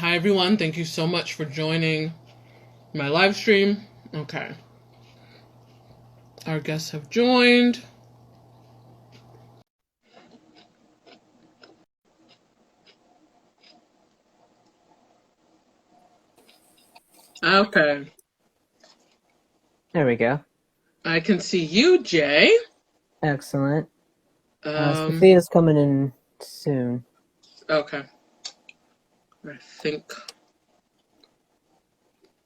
Hi everyone, thank you so much for joining my live stream. Okay. Our guests have joined. Okay. There we go. I can see you, Jay. Excellent. Sophia's coming in soon. Okay. I think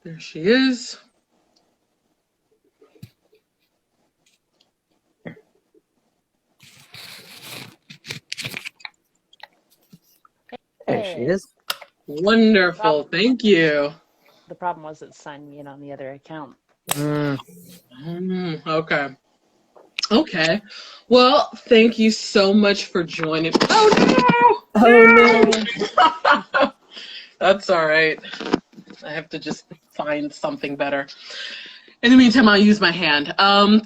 there she is. There she is. Wonderful. Thank you. The problem was it signed me in on the other account. Okay. Okay. Well, thank you so much for joining. Oh, no! Oh, no! That's all right. I have to just find something better. In the meantime, I'll use my hand.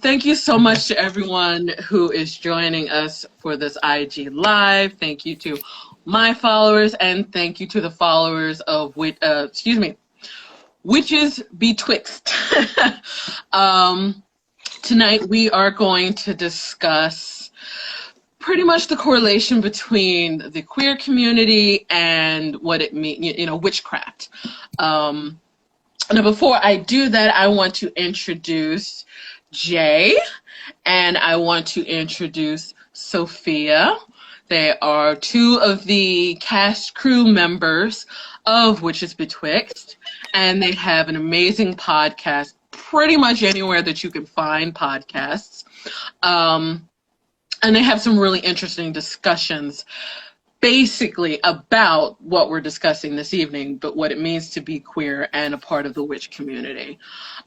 Thank you so much to everyone who is joining us for this IG Live. Thank you to my followers, and thank you to the followers of Witches Betwixt. Tonight we are going to discuss pretty much the correlation between the queer community and what it means, witchcraft. Now, before I do that, I want to introduce Jay, and I want to introduce Sophia. They are two of the cast crew members of Witches Betwixt, and they have an amazing podcast pretty much anywhere that you can find podcasts. And they have some really interesting discussions basically about what we're discussing this evening, but what it means to be queer and a part of the witch community.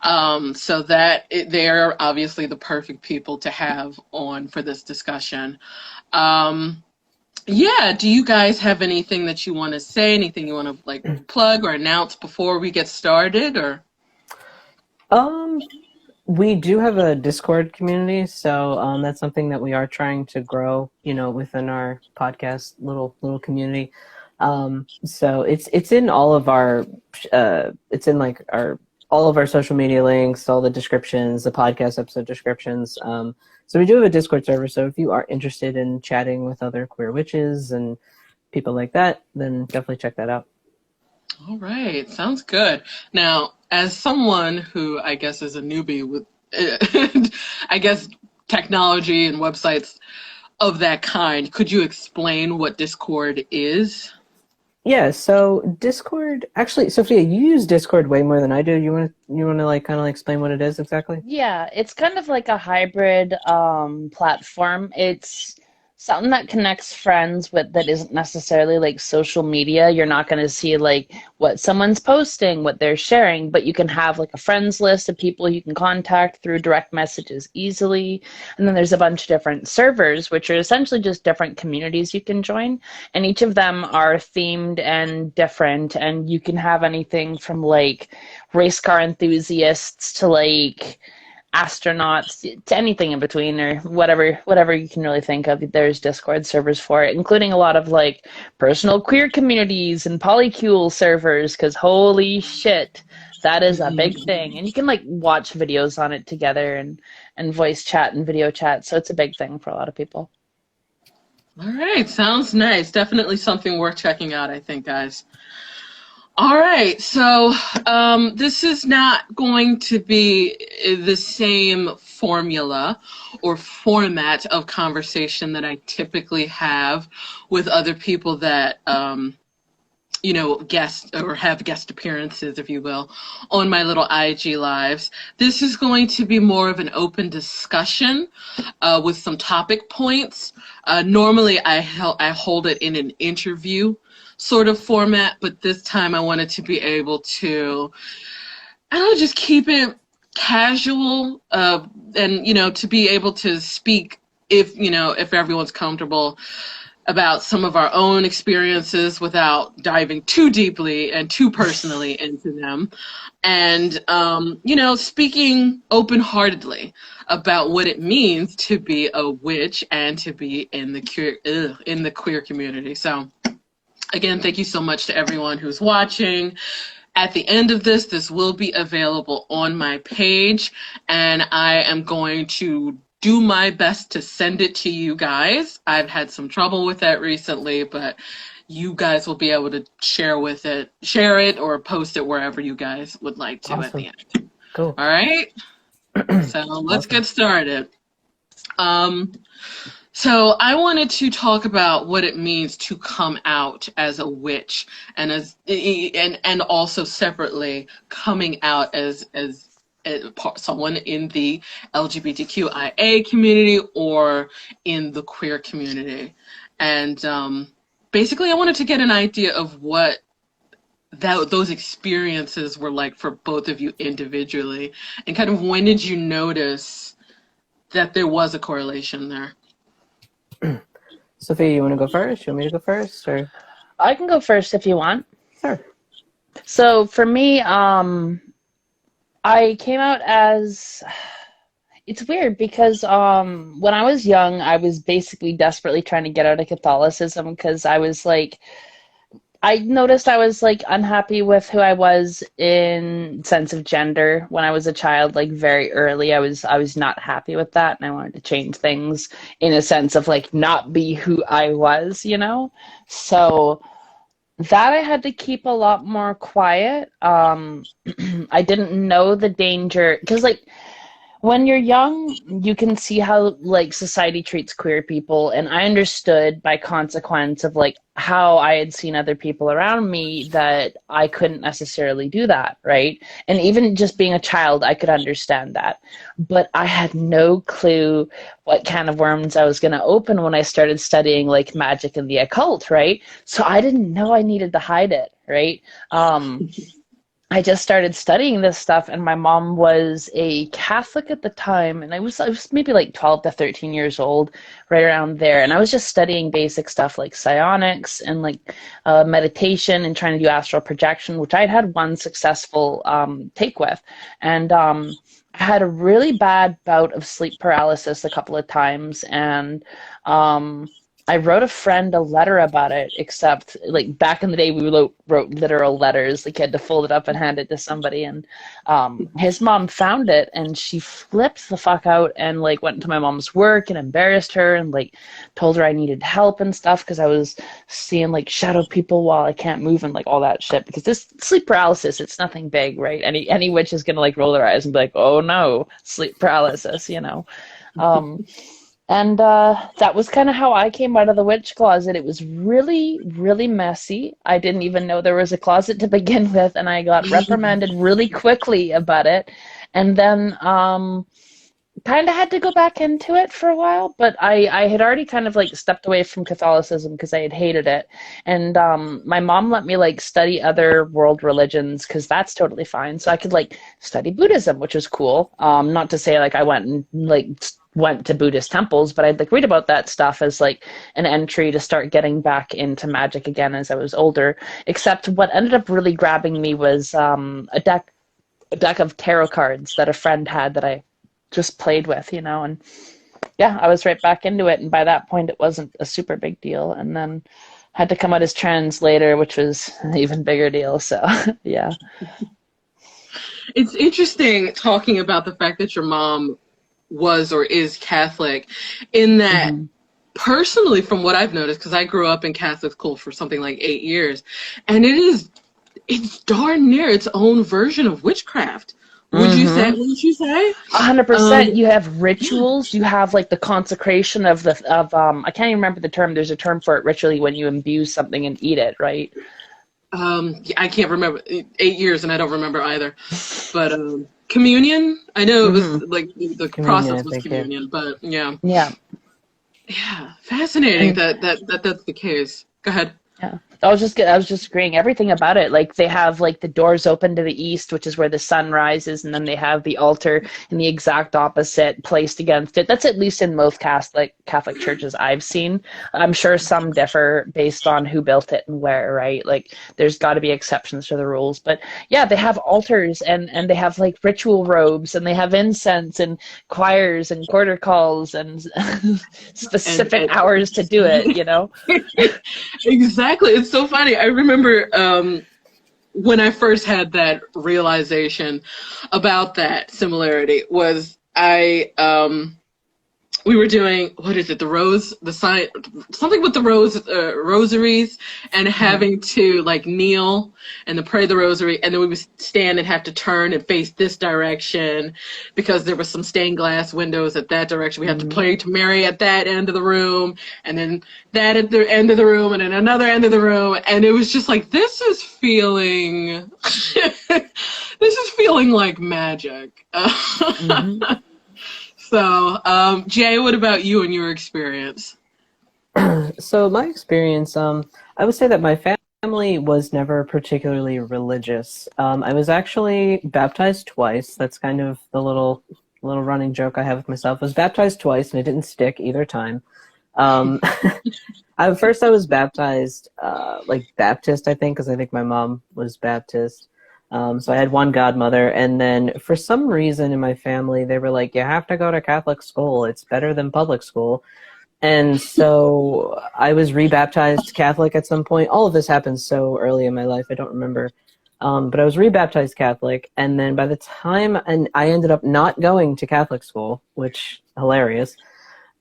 So that they're obviously the perfect people to have on for this discussion. Yeah, do you guys have anything that you want to say, anything you want to plug or announce before we get started, or? We do have a Discord community, so that's something that we are trying to grow, within our podcast little community. So it's in all of our all of our social media links, all the descriptions, the podcast episode descriptions. So we do have a Discord server. So if you are interested in chatting with other queer witches and people like that, then definitely check that out. All right, sounds good. Now, as someone who I guess is a newbie with, I guess, technology and websites of that kind, could you explain what Discord is? Yeah, so Discord, actually, Sophia, you use Discord way more than I do. You want to kind of explain what it is exactly? Yeah, it's kind of like a hybrid platform. It's something that connects friends with that isn't necessarily like social media. You're not going to see like what someone's posting, what they're sharing, but you can have like a friends list of people you can contact through direct messages easily. And then there's a bunch of different servers, which are essentially just different communities you can join. And each of them are themed and different. And you can have anything from like race car enthusiasts to like astronauts to anything in between, or whatever you can really think of. There's Discord servers for it, including a lot of like personal queer communities and polycule servers, because holy shit, that is a big thing. And you can like watch videos on it together and voice chat and video chat, so it's a big thing for a lot of people. All right, sounds nice. Definitely something worth checking out, I think, guys. All right, so this is not going to be the same formula or format of conversation that I typically have with other people that, guest or have guest appearances, if you will, on my little IG lives. This is going to be more of an open discussion with some topic points. Normally, I hold it in an interview sort of format, but this time I wanted to be able to, just keep it casual, and, to be able to speak if everyone's comfortable about some of our own experiences without diving too deeply and too personally into them. And, speaking open-heartedly about what it means to be a witch and to be in the queer community. So Again, thank you so much to everyone who's watching. At the end of this will be available on my page, and I am going to do my best to send it to you guys. I've had some trouble with that recently, but you guys will be able to share it or post it wherever you guys would like to at the end. Cool. All right. So let's get started. So I wanted to talk about what it means to come out as a witch, and also separately coming out as someone in the LGBTQIA community or in the queer community. And basically I wanted to get an idea of what those experiences were like for both of you individually, and kind of when did you notice that there was a correlation there? Sophie, you want to go first? You want me to go first? Or I can go first if you want. Sure. So for me, I came out as, it's weird because when I was young, I was basically desperately trying to get out of Catholicism because I was like, I noticed I was like unhappy with who I was in sense of gender when I was a child, like very early. I was not happy with that, and I wanted to change things in a sense of like not be who I was, you know? So that I had to keep a lot more quiet. I didn't know the danger because like when you're young, you can see how like society treats queer people, and I understood by consequence of like how I had seen other people around me that I couldn't necessarily do that, right? And even just being a child, I could understand that. But I had no clue what can of worms I was going to open when I started studying like magic and the occult, right? So I didn't know I needed to hide it, right? I just started studying this stuff, and my mom was a Catholic at the time, and I was maybe like 12 to 13 years old, right around there, and I was just studying basic stuff like psionics and like meditation and trying to do astral projection, which I'd had one successful take with, and I had a really bad bout of sleep paralysis a couple of times, and I wrote a friend a letter about it, except like back in the day we wrote literal letters. Like you had to fold it up and hand it to somebody, and his mom found it and she flipped the fuck out and like went to my mom's work and embarrassed her and like told her I needed help and stuff because I was seeing like shadow people while I can't move and like all that shit. Because this sleep paralysis, it's nothing big, right? Any witch is gonna like roll their eyes and be like, oh no, sleep paralysis, you know. And that was kind of how I came out of the witch closet. It was really, really messy. I didn't even know there was a closet to begin with, and I got reprimanded really quickly about it. And then kind of had to go back into it for a while, but I had already kind of like stepped away from Catholicism because I had hated it. And my mom let me like study other world religions because that's totally fine. So I could like study Buddhism, which was cool. Not to say like I went to Buddhist temples, but I'd like read about that stuff as like an entry to start getting back into magic again as I was older. Except what ended up really grabbing me was a deck of tarot cards that a friend had that I just played with, you know, and yeah, I was right back into it. And by that point, it wasn't a super big deal. And then had to come out as trans later, which was an even bigger deal. So yeah. It's interesting talking about the fact that your mom was or is Catholic, in that personally, from what I've noticed, because I grew up in Catholic school for something like 8 years, and it's darn near its own version of witchcraft. Wouldn't you say? 100%. You have rituals. You have like the consecration of I can't even remember the term. There's a term for it ritually when you imbue something and eat it, right? I can't remember. 8 years, and I don't remember either. But communion. I know it was like the process was communion, but yeah. Fascinating that's the case. Go ahead. Yeah. I was just agreeing everything about it. Like they have like the doors open to the east, which is where the sun rises, and then they have the altar in the exact opposite placed against it. That's at least in most Catholic churches I've seen. I'm sure some differ based on who built it and where, right? Like there's got to be exceptions to the rules, but yeah, they have altars and they have like ritual robes, and they have incense and choirs and quarter calls and specific hours to do it, you know? Exactly. it's so funny. I remember when I first had that realization about that similarity was we were doing, what is it, the sign, something with the rosaries, and having to like kneel and to pray the rosary, and then we would stand and have to turn and face this direction because there were some stained glass windows at that direction. We had to pray to Mary at that end of the room, and then that at the end of the room, and then another end of the room, and it was just like, this is feeling like magic. So, Jay, what about you and your experience? So my experience, I would say that my family was never particularly religious. I was actually baptized twice. That's kind of the little running joke I have with myself. I was baptized twice, and it didn't stick either time. First I was baptized, like Baptist, I think, because I think my mom was Baptist. So I had one godmother, and then for some reason in my family, they were like, you have to go to Catholic school. It's better than public school. And so I was rebaptized Catholic at some point. All of this happened so early in my life, I don't remember. But I was rebaptized Catholic, and then by the time, and I ended up not going to Catholic school, which, hilarious.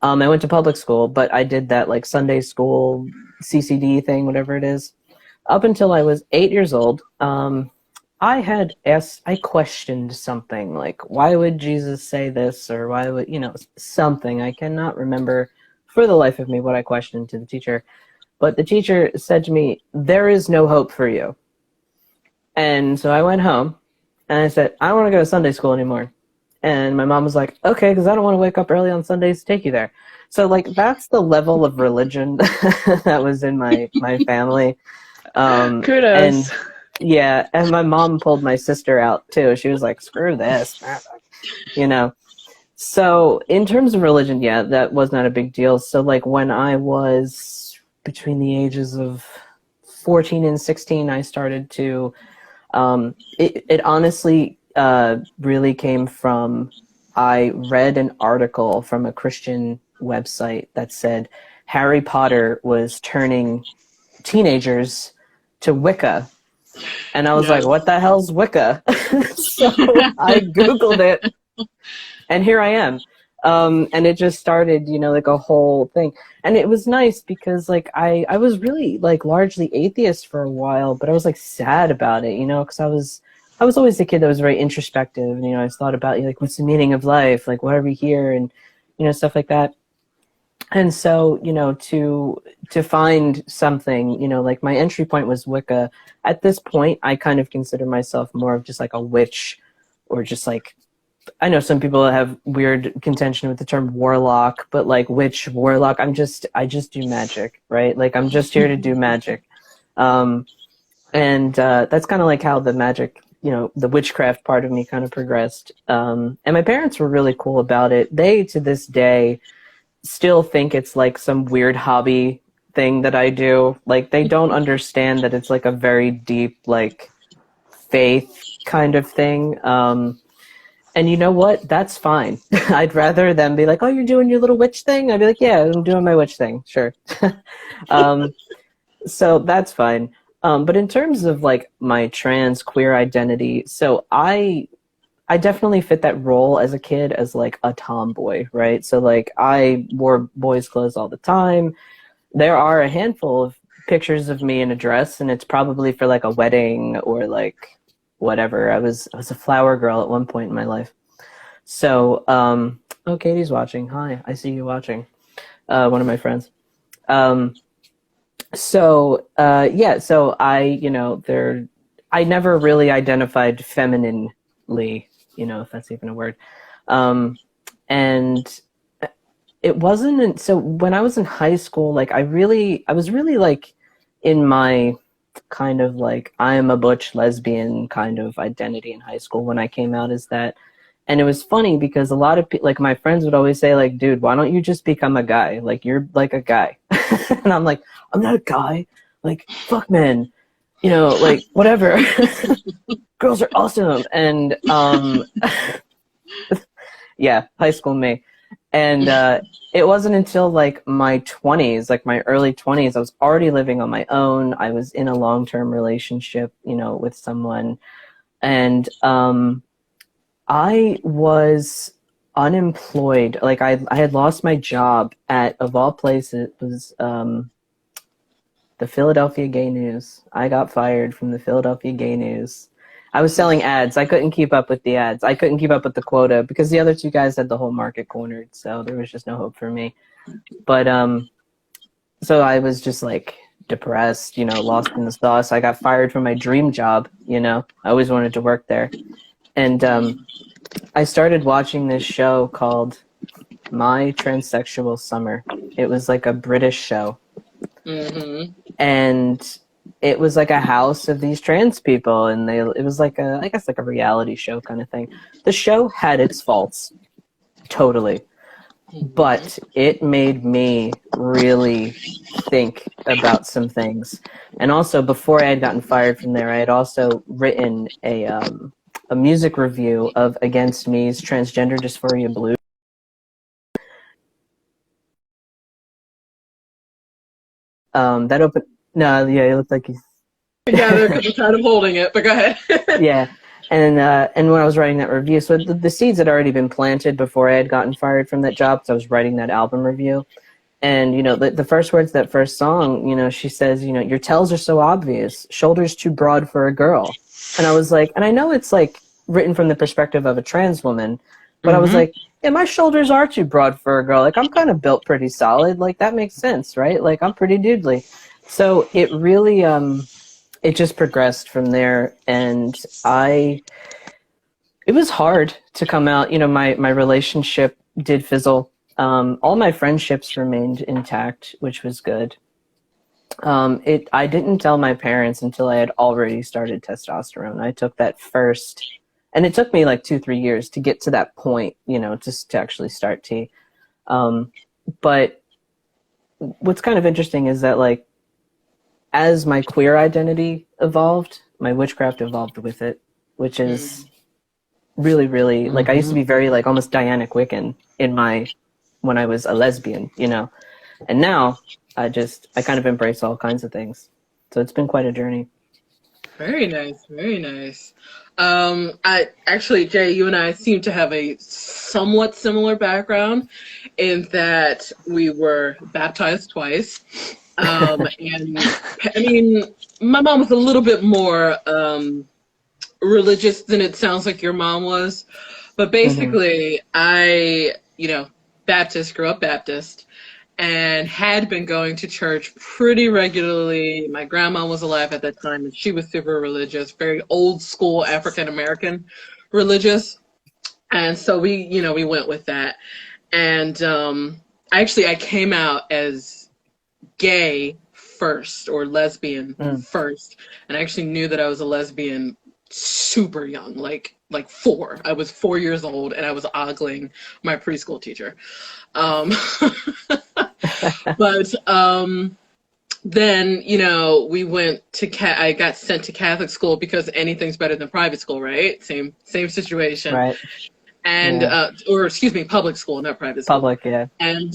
I went to public school, but I did that like Sunday school CCD thing, whatever it is, up until I was 8 years old. I questioned something like, why would Jesus say this? Or why would, something. I cannot remember for the life of me what I questioned to the teacher. But the teacher said to me, there is no hope for you. And so I went home and I said, I don't want to go to Sunday school anymore. And my mom was like, okay, because I don't want to wake up early on Sundays to take you there. So like, that's the level of religion that was in my family. Kudos. Yeah, and my mom pulled my sister out, too. She was like, screw this, So, in terms of religion, yeah, that was not a big deal. So, like, when I was between the ages of 14 and 16, I started to, it honestly really came from, I read an article from a Christian website that said Harry Potter was turning teenagers to Wicca. And I was like, what the hell's Wicca? So I Googled it, and here I am. And it just started, like a whole thing. And it was nice because, like, I was really, like, largely atheist for a while, but I was, like, sad about it, because I was always the kid that was very introspective. And, I thought about, like, what's the meaning of life? Like, why are we here? And, stuff like that. And so, to find something, like my entry point was Wicca. At this point, I kind of consider myself more of just like a witch, or just like, I know some people have weird contention with the term warlock, but like witch, warlock, I just do magic, right? Like I'm just here to do magic. And that's kind of like how the magic, the witchcraft part of me kind of progressed. And my parents were really cool about it. They, to this day, still think it's like some weird hobby thing that I do. Like they don't understand that it's like a very deep, like faith kind of thing. And you know what? That's fine. I'd rather them be like, oh, you're doing your little witch thing? I'd be like, yeah, I'm doing my witch thing. Sure. So that's fine. But in terms of like my trans queer identity, so I definitely fit that role as a kid as like a tomboy, right? So like I wore boys' clothes all the time. There are a handful of pictures of me in a dress, and it's probably for like a wedding or like whatever. I was a flower girl at one point in my life. So, oh, Katie's watching. Hi, I see you watching. One of my friends. So I never really identified femininely, if that's even a word. And it wasn't, so when I was in high school, like I was really like in my kind of like, I am a butch lesbian kind of identity in high school when I came out as that. And it was funny because a lot of people, like my friends would always say like, dude, why don't you just become a guy? Like you're like a guy. And I'm like, I'm not a guy. Like, fuck men. Like whatever. Girls are awesome. And yeah, high school me. And it wasn't until like my 20s, like my early 20s, I was already living on my own. I was in a long-term relationship, with someone. And I was unemployed. Like I had lost my job at, of all places, it was the Philadelphia Gay News. I got fired from the Philadelphia Gay News. I was selling ads. I couldn't keep up with the ads. I couldn't keep up with the quota because the other two guys had the whole market cornered. So there was just no hope for me. But so I was just like depressed, lost in the sauce. I got fired from my dream job. I always wanted to work there. And I started watching this show called My Transsexual Summer. It was like a British show. Mm-hmm. And it was like a house of these trans people, and it was like I guess like a reality show kind of thing. The show had its faults, totally, but it made me really think about some things. And also, before I had gotten fired from there, I had also written a music review of Against Me's Transgender Dysphoria Blues. That opened. No, yeah, it looked like he's. Yeah, they're kind of holding it, but go ahead. Yeah, and when I was writing that review, so the seeds had already been planted before I had gotten fired from that job. So I was writing that album review, and the first words, that first song, she says, your tells are so obvious, shoulders too broad for a girl, and I was like, and I know it's like written from the perspective of a trans woman, but I was like, yeah, my shoulders are too broad for a girl. Like I'm kind of built pretty solid. Like that makes sense, right? Like I'm pretty dudely. So it really it just progressed from there, and it was hard to come out. My relationship did fizzle. All my friendships remained intact, which was good. I didn't tell my parents until I had already started testosterone. I took that first, and it took me like 2-3 years to get to that point, just to actually start T. But what's kind of interesting is that, like, as my queer identity evolved, my witchcraft evolved with it, which is really, really, like, I used to be very, like, almost Dianic Wiccan when I was a lesbian, and now I kind of embrace all kinds of things. So it's been quite a journey. Very nice, very nice. I actually, Jay, you and I seem to have a somewhat similar background in that we were baptized twice. And I mean, my mom was a little bit more religious than it sounds like your mom was. But basically, I, Baptist, grew up Baptist, and had been going to church pretty regularly. My grandma was alive at that time, and she was super religious, very old school African American religious. And so we went with that. And I came out as gay first, or lesbian first, and I actually knew that I was a lesbian super young, like 4. I was 4 years old, and I was ogling my preschool teacher. But then we went to I got sent to Catholic school because anything's better than private school, right? Same situation, right? And or excuse me, public school, not private school. Public, yeah. And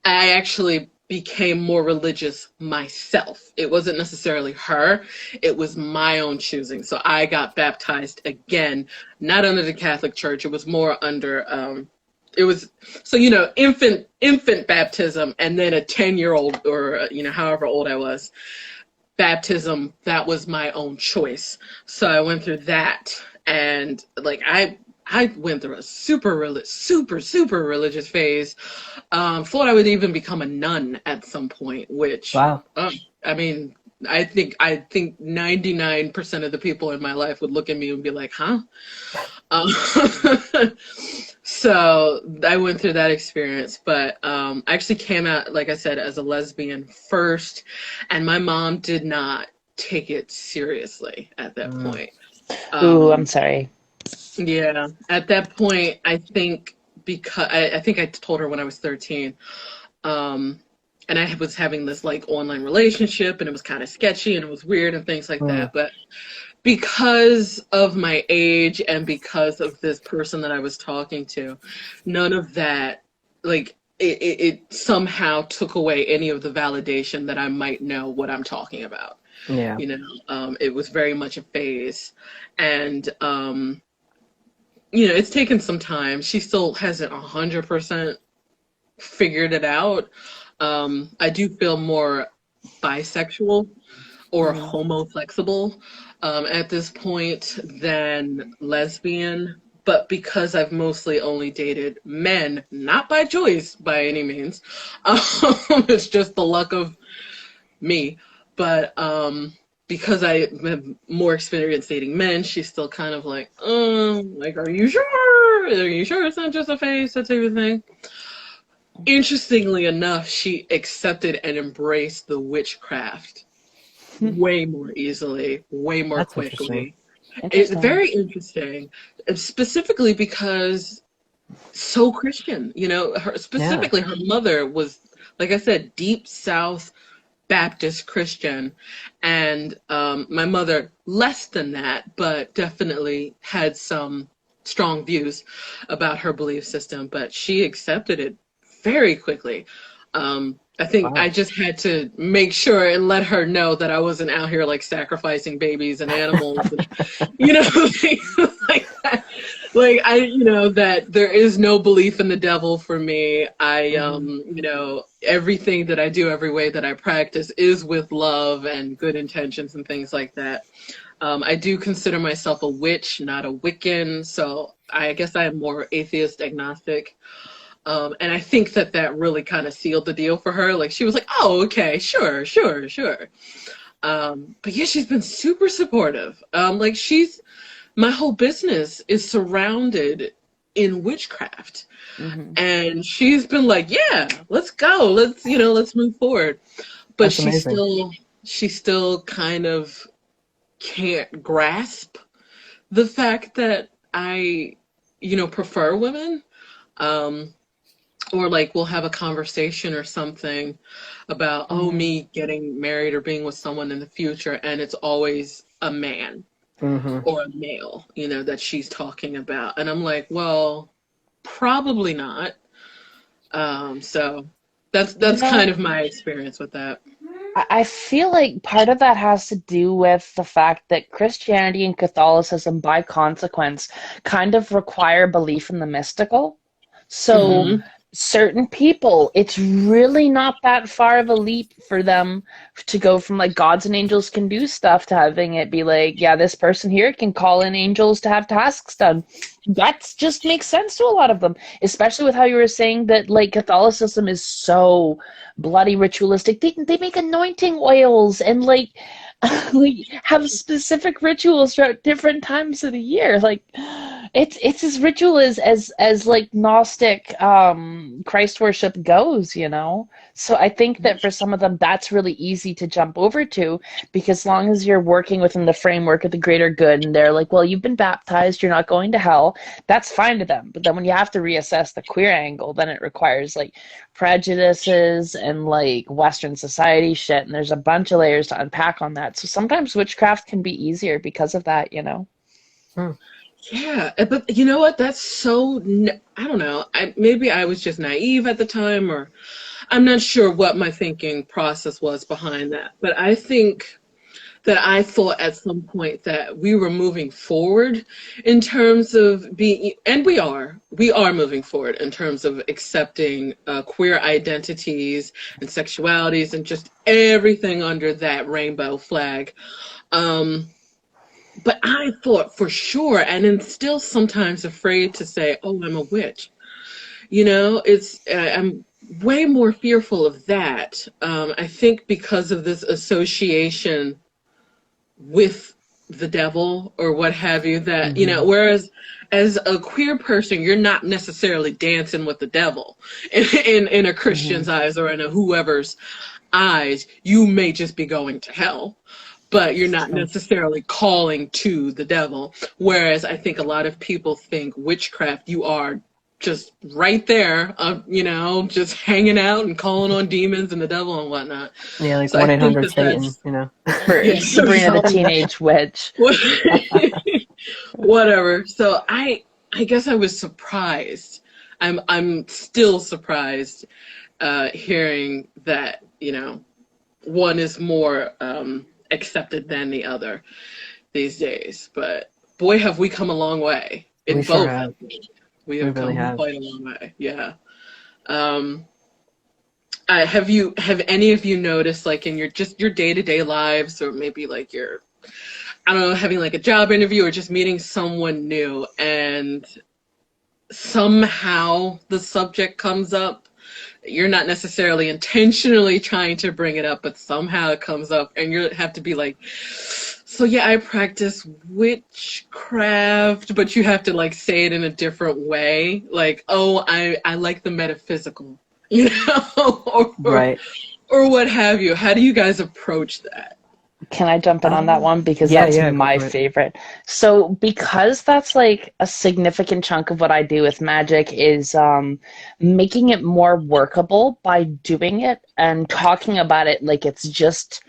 I actually became more religious myself. It wasn't necessarily her, it was my own choosing. So I got baptized again, not under the Catholic Church. It was more under infant baptism, and then a 10-year-old, or however old I was, baptism. That was my own choice. So I went through that, and like I went through a super religious phase. Thought I would even become a nun at some point, which, wow. I mean, I think 99% of the people in my life would look at me and be like, huh? So I went through that experience, but I actually came out, like I said, as a lesbian first, and my mom did not take it seriously at that point. Ooh, I'm sorry. Yeah, at that point, I think because I think I told her when I was 13, and I was having this like online relationship, and it was kind of sketchy and it was weird and things like that. But because of my age and because of this person that I was talking to, none of that, like, it somehow took away any of the validation that I might know what I'm talking about. Yeah. You know, it was very much a phase. And, you know, it's taken some time. She still hasn't 100% figured it out. I do feel more bisexual or homoflexible at this point than lesbian. But because I've mostly only dated men, not by choice by any means, it's just the luck of me. But because I have more experience dating men, she's still kind of like, are you sure? Are you sure it's not just a phase, that type of thing? Interestingly enough, she accepted and embraced the witchcraft way more easily, way more That's quickly. interesting. It's very interesting, specifically because so Christian, you know, specifically her mother was, like I said, deep South Baptist Christian, and my mother less than that, but definitely had some strong views about her belief system, but she accepted it very quickly. I think I just had to make sure and let her know that I wasn't out here like sacrificing babies and animals, and, you know, things like that. Like, you know, that there is no belief in the devil for me. You know, everything that I do, every way that I practice is with love and good intentions and things like that. I do consider myself a witch, not a Wiccan. So I guess I am more atheist agnostic. And I think that really kind of sealed the deal for her. Like, she was like, oh, okay, sure. But yeah, she's been super supportive. Like, my whole business is surrounded in witchcraft. And she's been like, yeah, let's go. Let's move forward. But she still kind of can't grasp the fact that I, you know, prefer women. Or like we'll have a conversation or something about, me getting married or being with someone in the future, and it's always a man or a male, you know, that she's talking about. And I'm like, well, probably not. So that's kind of my experience with that. I feel like part of that has to do with the fact that Christianity and Catholicism, by consequence, kind of require belief in the mystical. So certain people, it's really not that far of a leap for them to go from like gods and angels can do stuff to having it be like, yeah, this person here can call in angels to have tasks done. That just makes sense to a lot of them, especially with how you were saying that like Catholicism is so bloody ritualistic. They make anointing oils and like have specific rituals throughout different times of the year. Like it's as ritual as like Gnostic Christ worship goes, you know? So I think that for some of them that's really easy to jump over to, because as long as you're working within the framework of the greater good and they're like, well, you've been baptized, you're not going to hell, that's fine to them. But then when you have to reassess the queer angle, then it requires like prejudices and like Western society shit, and there's a bunch of layers to unpack on that. So sometimes witchcraft can be easier because of that, you know? Yeah, but you know what? That's so, I don't know. Maybe I was just naive at the time, or I'm not sure what my thinking process was behind that. But I think that I thought at some point that we were moving forward in terms of being, and we are moving forward in terms of accepting queer identities and sexualities and just everything under that rainbow flag. But I thought for sure, and I'm still sometimes afraid to say, oh, I'm a witch. You know, I'm way more fearful of that. I think because of this association with the devil or what have you, that, you know, whereas as a queer person, you're not necessarily dancing with the devil in a Christian's eyes or in a whoever's eyes. You may just be going to hell, but you're not necessarily calling to the devil. Whereas I think a lot of people think witchcraft, you are just right there, just hanging out and calling on demons and the devil and whatnot. Yeah, like So I think 1-800 that Satan, that's, you know. For yeah, Sabrina the Teenage Witch. whatever. So I guess I was surprised. I'm still surprised hearing that, one is more accepted than the other these days. But boy, have we come a long way in We both. sure have. We have really come have. quite a long way. Yeah. Have any of you noticed, like, in your day-to-day lives, or maybe like your, I don't know, having like a job interview or just meeting someone new, and somehow the subject comes up? You're not necessarily intentionally trying to bring it up, but somehow it comes up, and you have to be like, so yeah, I practice witchcraft, but you have to like say it in a different way. Like, oh, I like the metaphysical, Right. or what have you. How do you guys approach that? Can I jump in on that one? Because yeah, that's go my for it. favorite. So because that's like a significant chunk of what I do with magic is making it more workable by doing it and talking about it like it's just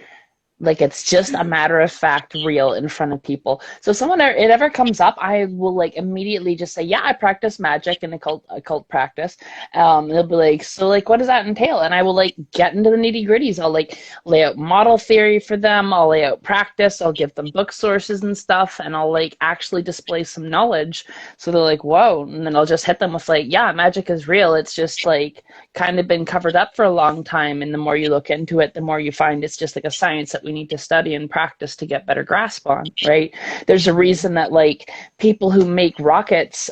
a matter of fact real in front of people. So if it ever comes up, I will like immediately just say, yeah, I practice magic and occult practice. They'll be like, so like, what does that entail? And I will like get into the nitty gritties. I'll like lay out model theory for them. I'll lay out practice. I'll give them book sources and stuff. And I'll like actually display some knowledge. So they're like, whoa. And then I'll just hit them with like, yeah, magic is real. It's just like kind of been covered up for a long time. And the more you look into it, the more you find it's just like a science that we need to study and practice to get better grasp on, right? There's a reason that like people who make rockets,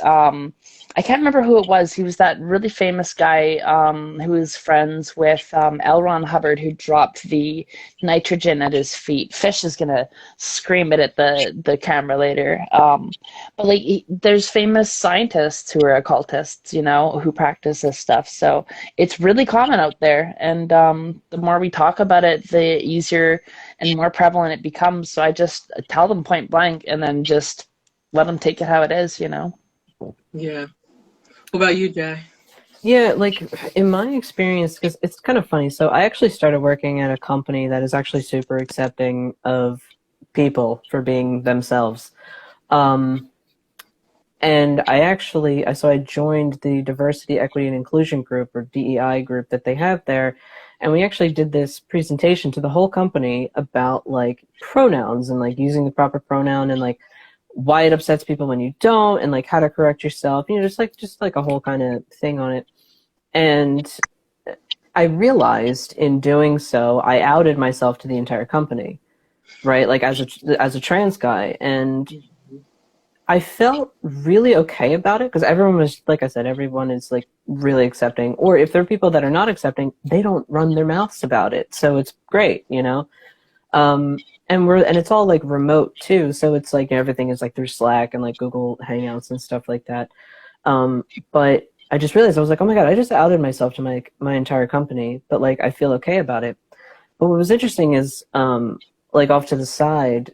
I can't remember who it was. He was that really famous guy who was friends with L. Ron Hubbard, who dropped the nitrogen at his feet. Fish is gonna scream it at the camera later. But like, there's famous scientists who are occultists, who practice this stuff. So it's really common out there, and the more we talk about it, the easier and more prevalent it becomes. So I just tell them point blank, and then just let them take it how it is. Yeah. What about you, Jay? Yeah, like in my experience, because it's kind of funny. So I actually started working at a company that is actually super accepting of people for being themselves. And I joined the Diversity, Equity, and Inclusion group, or DEI group, that they have there. And we actually did this presentation to the whole company about like pronouns and like using the proper pronoun and like why it upsets people when you don't, and like how to correct yourself, just like a whole kind of thing on it. And I realized in doing so, I outed myself to the entire company, right? Like as a trans guy, and I felt really okay about it because everyone was, like I said, everyone is like really accepting. Or if there are people that are not accepting, they don't run their mouths about it, so it's great, And it's all like remote too, so it's like everything is like through Slack and like Google Hangouts and stuff like that. But I just realized, I was like, oh my god, I just outed myself to my entire company, but like I feel okay about it. But what was interesting is like off to the side,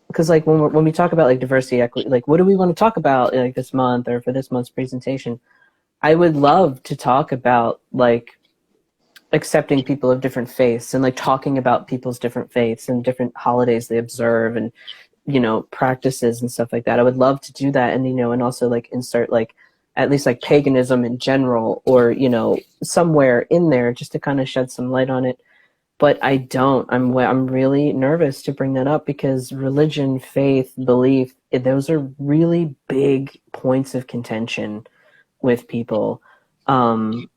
because like when we talk about like diversity, equity, like what do we want to talk about like this month or for this month's presentation, I would love to talk about like accepting people of different faiths and like talking about people's different faiths and different holidays they observe and practices and stuff like that. I would love to do that, and and also like insert like at least like paganism in general, or somewhere in there, just to kind of shed some light on it. But I don't. I'm really nervous to bring that up because religion, faith, belief, those are really big points of contention with people. And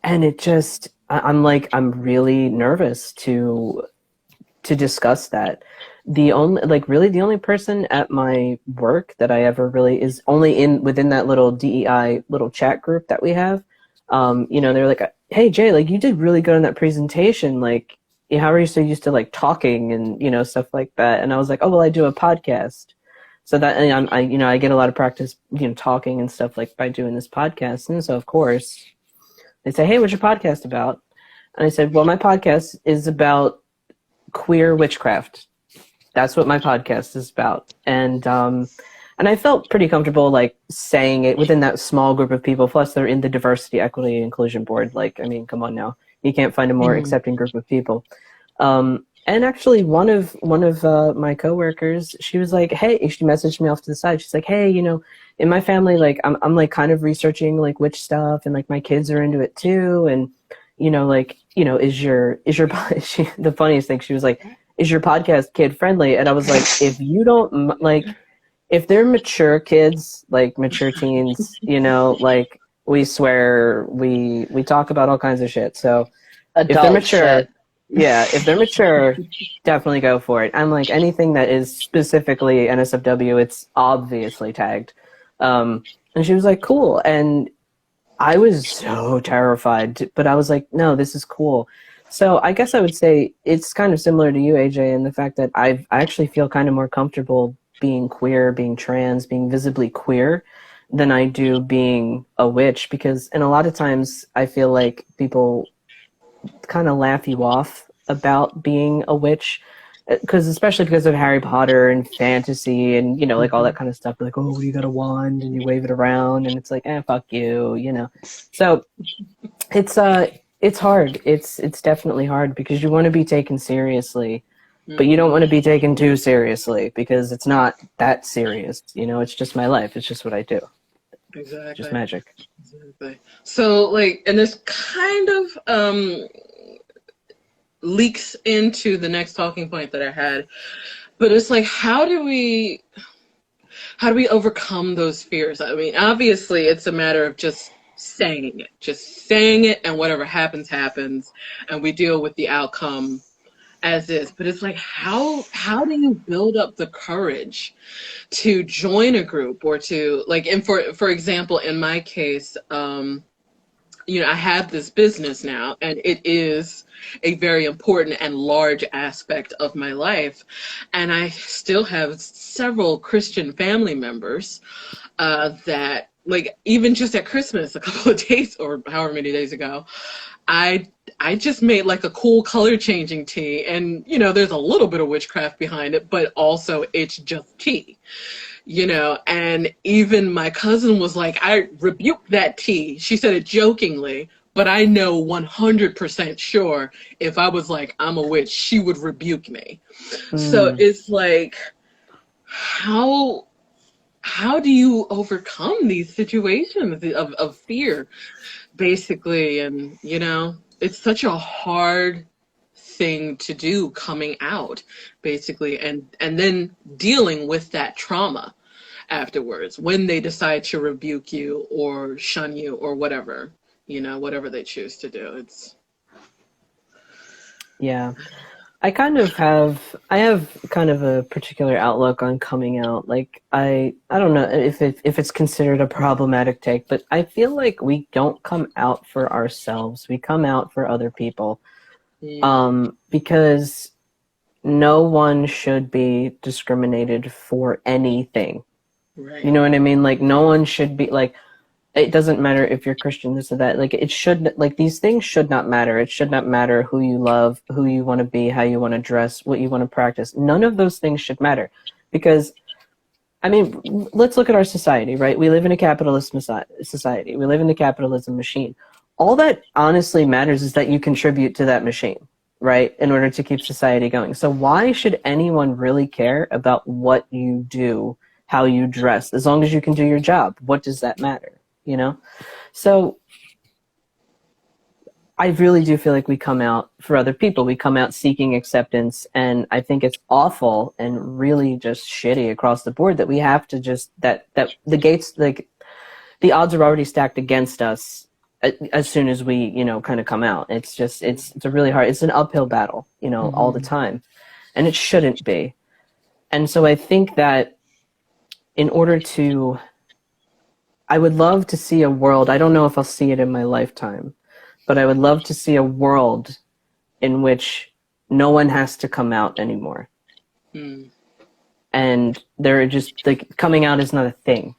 it just, I'm really nervous to discuss that. The only person at my work that I ever really is only within that little DEI little chat group that we have. They're like, hey Jay, like you did really good on that presentation. Like, how are you so used to like talking and stuff like that? And I was like, oh well, I do a podcast, so that I get a lot of practice talking and stuff like by doing this podcast. And so of course they say, hey, what's your podcast about? And I said, well, my podcast is about queer witchcraft. That's what my podcast is about. And And I felt pretty comfortable like saying it within that small group of people. Plus, they're in the diversity, equity, inclusion board. Like, I mean, come on now, you can't find a more accepting group of people. And actually, one of my coworkers, she was like, "Hey," she messaged me off to the side. She's like, "Hey, you know, in my family, like, I'm like kind of researching like witch stuff, and like my kids are into it too, and you know, like, you know, is your the funniest thing, she was like, is your podcast kid friendly?" And I was like, if you don't like, if they're mature kids, like mature teens, you know, like we swear, we talk about all kinds of shit. So if they're mature, shit. yeah, if they're mature, definitely go for it. I'm like, anything that is specifically NSFW, it's obviously tagged. And she was like, cool. And I was so terrified, but I was like, no, this is cool. So I guess I would say it's kind of similar to you, AJ, in the fact that I actually feel kind of more comfortable being queer, being trans, being visibly queer than I do being a witch, because and a lot of times I feel like people kind of laugh you off about being a witch, because especially because of Harry Potter and fantasy and, you know, like all that kind of stuff. Like, oh, you got a wand and you wave it around and it's like, fuck you, you know. So it's hard. It's definitely hard because you want to be taken seriously, but you don't want to be taken too seriously because it's not that serious. You know, it's just my life. It's just what I do. Exactly. Just magic. Exactly. So, like, and this kind of leaks into the next talking point that I had, but it's like, how do we overcome those fears? I mean, obviously, it's a matter of just saying it, and whatever happens, and we deal with the outcome as is. But it's like, how do you build up the courage to join a group or to, like, and for example, in my case, you know, I have this business now, and it is a very important and large aspect of my life. And I still have several Christian family members that, like, even just at Christmas a couple of days or however many days ago, I just made like a cool color changing tea, and you know, there's a little bit of witchcraft behind it, but also it's just tea, you know. And even my cousin was like, I rebuked that tea. She said it jokingly, but I know 100% sure if I was like, I'm a witch, she would rebuke me. So it's like, how do you overcome these situations of fear, basically? And, you know, it's such a hard thing to do, coming out, basically, and then dealing with that trauma afterwards when they decide to rebuke you or shun you or whatever, you know, whatever they choose to do. It's Yeah. I have kind of a particular outlook on coming out. Like, I don't know if it's considered a problematic take, but I feel like we don't come out for ourselves. We come out for other people. Because no one should be discriminated for anything. right. You know what I mean? Like, no one should be, like, it doesn't matter if you're Christian, this or that. Like, it should, like, these things should not matter. It should not matter who you love, who you want to be, how you want to dress, what you want to practice. None of those things should matter. Because, I mean, let's look at our society, right? We live in a capitalist society. We live in the capitalism machine. All that honestly matters is that you contribute to that machine, right? In order to keep society going. So why should anyone really care about what you do, how you dress? As long as you can do your job, what does that matter? You know? So I really do feel like we come out for other people. We come out seeking acceptance, and I think it's awful and really just shitty across the board that we have to just, that the gates, like, the odds are already stacked against us as soon as we, you know, kind of come out. It's just, it's a really hard, it's an uphill battle, you know, all the time. And it shouldn't be. And so I think that in order to, I would love to see a world, I don't know if I'll see it in my lifetime, but I would love to see a world in which no one has to come out anymore. And they're just, like, coming out is not a thing.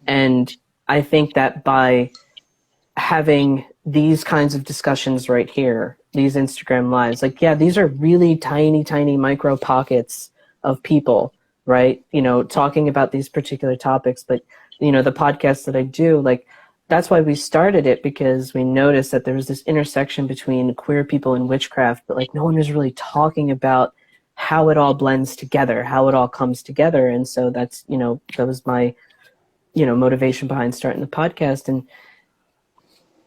And I think that by having these kinds of discussions right here, these Instagram lives, like, yeah, these are really tiny, tiny micro pockets of people, right? Talking about these particular topics. But, the podcast that I do, like, that's why we started it, because we noticed that there was this intersection between queer people and witchcraft, but like no one was really talking about how it all blends together, how it all comes together. And so that's, that was my, motivation behind starting the podcast. And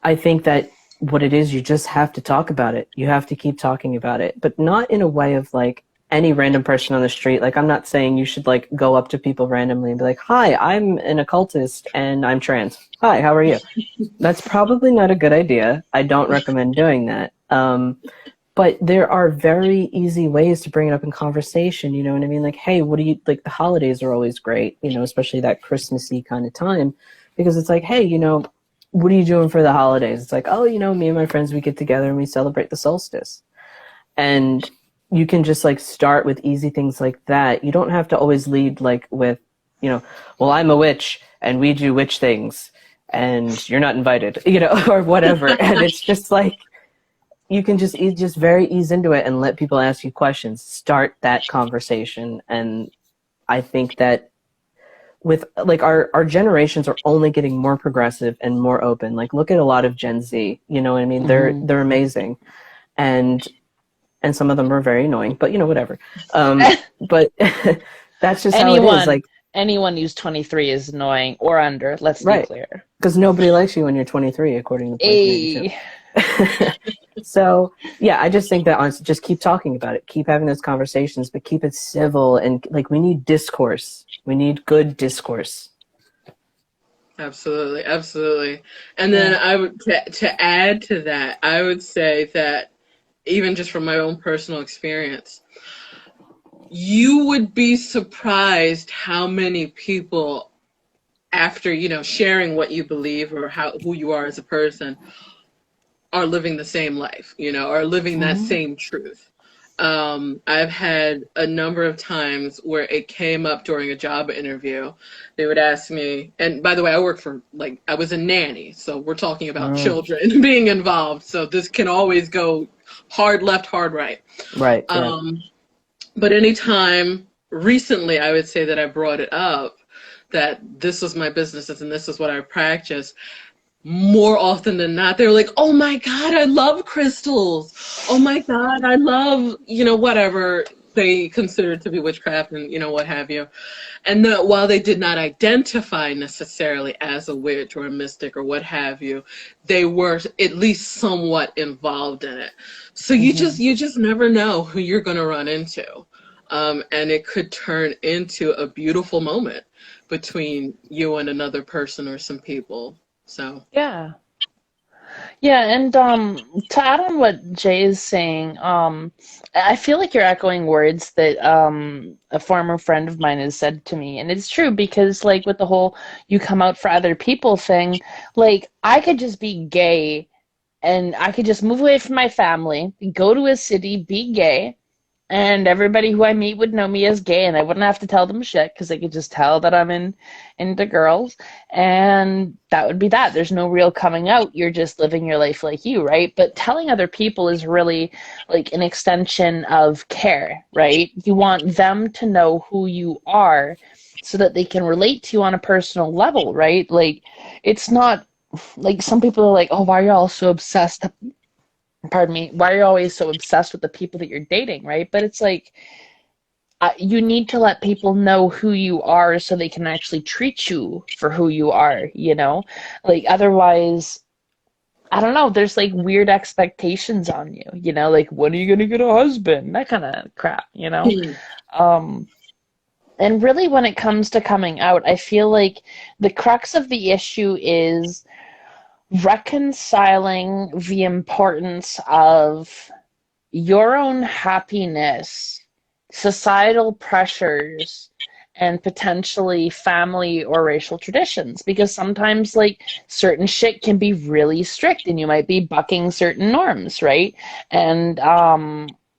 I think that what it is, you just have to talk about it. You have to keep talking about it, but not in a way of like any random person on the street. Like, I'm not saying you should like go up to people randomly and be like, hi, I'm an occultist and I'm trans. Hi, how are you? That's probably not a good idea. I don't recommend doing that. But there are very easy ways to bring it up in conversation. You know what I mean? Like, hey, what do you, like, the holidays are always great, especially that Christmassy kind of time, because it's like, hey, what are you doing for the holidays? It's like, oh, me and my friends, we get together and we celebrate the solstice. And you can just like start with easy things like that. You don't have to always lead like with, well, I'm a witch and we do witch things and you're not invited, or whatever. And it's just like, you can just very ease into it and let people ask you questions. Start that conversation. And I think that with like our generations are only getting more progressive and more open. Like, look at a lot of Gen Z, you know what I mean? Mm-hmm. They're amazing. And some of them are very annoying, but whatever. But that's just how it is. Like, anyone who's 23 is annoying or under. Let's be clear. Because nobody likes you when you're 23, according to Hey. So yeah, I just think that honestly, just keep talking about it, keep having those conversations, but keep it civil, and like, we need discourse. We need good discourse. Absolutely, absolutely. And then I would to add to that, I would say that even just from my own personal experience, you would be surprised how many people, after sharing what you believe or who you are as a person, are living the same life, are living that same truth. I've had a number of times where it came up during a job interview. They would ask me, and by the way, I work for, like, I was a nanny, so we're talking about children being involved. So this can always go hard left, hard right. Right. Yeah. But anytime recently, I would say that I brought it up, that this was my business and this is what I practice. More often than not, they're like, oh my God, I love crystals. Oh my God, I love, whatever they consider to be witchcraft and, what have you. And that while they did not identify necessarily as a witch or a mystic or what have you, they were at least somewhat involved in it. So you just never know who you're going to run into. And it could turn into a beautiful moment between you and another person or some people. So yeah, and to add on what Jay is saying, I feel like you're echoing words that a former friend of mine has said to me, and it's true, because like with the whole "you come out for other people" thing, like, I could just be gay, and I could just move away from my family, go to a city, be gay, and everybody who I meet would know me as gay, and I wouldn't have to tell them shit, because they could just tell that I'm into girls, and that would be that. There's no real coming out. You're just living your life like you, right? But telling other people is really like an extension of care, right? You want them to know who you are so that they can relate to you on a personal level, right? Like, it's not like some people are like, oh, why are you all so obsessed? Pardon me, why are you always so obsessed with the people that you're dating, right? But it's like, you need to let people know who you are so they can actually treat you for who you are, Like, otherwise, I don't know, there's like weird expectations on you, like, when are you going to get a husband? That kind of crap, And really, when it comes to coming out, I feel like the crux of the issue is reconciling the importance of your own happiness, societal pressures, and potentially family or racial traditions, because sometimes like certain shit can be really strict and you might be bucking certain norms, right? And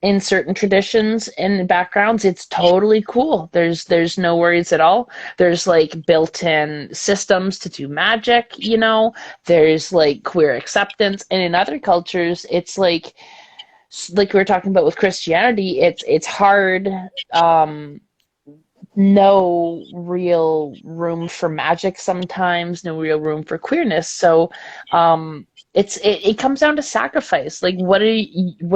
in certain traditions and backgrounds, it's totally cool. There's no worries at all. There's like built-in systems to do magic, There's like queer acceptance. And in other cultures, it's like we were talking about with Christianity, it's hard no real room for magic sometimes, no real room for queerness. So it comes down to sacrifice. Like what are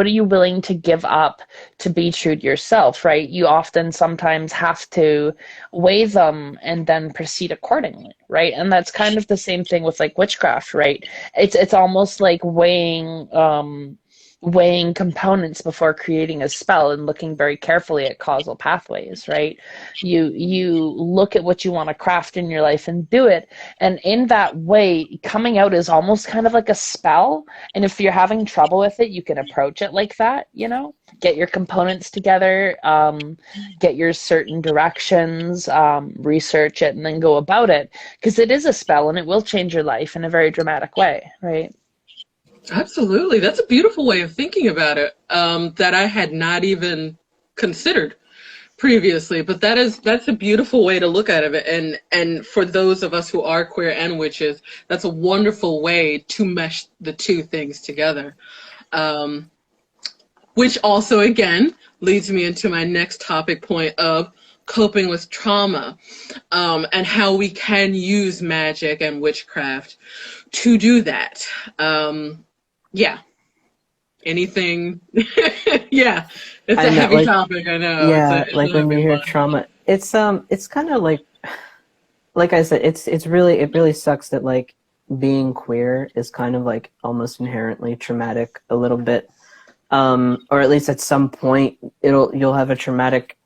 you willing to give up to be true to yourself, right? You often sometimes have to weigh them and then proceed accordingly, right? And that's kind of the same thing with like witchcraft, right? It's almost like weighing components before creating a spell and looking very carefully at causal pathways, right? You look at what you want to craft in your life and do it, and in that way coming out is almost kind of like a spell. And if you're having trouble with it, you can approach it like that, get your components together, get your certain directions, research it, and then go about it, because it is a spell and it will change your life in a very dramatic way, right? Absolutely. That's a beautiful way of thinking about it, that I had not even considered previously. But that's a beautiful way to look at it. And for those of us who are queer and witches, that's a wonderful way to mesh the two things together. Which also, again, leads me into my next topic point of coping with trauma, and how we can use magic and witchcraft to do that. Yeah. Anything? Yeah. It's a heavy topic, I know. Yeah, it's like when you hear trauma, it's kind of like I said, it really sucks that like being queer is kind of like almost inherently traumatic a little bit. Or at least at some point you'll have a traumatic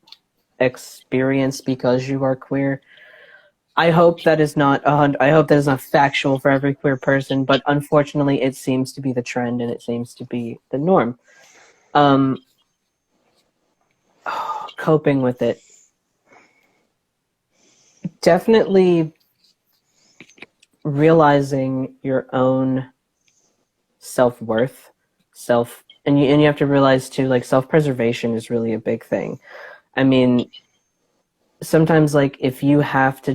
experience because you are queer. I hope that is not factual for every queer person, but unfortunately it seems to be the trend and it seems to be the norm. Coping with it. Definitely realizing your own self-worth, and you have to realize too, like, self-preservation is really a big thing. I mean, sometimes, like, if you have to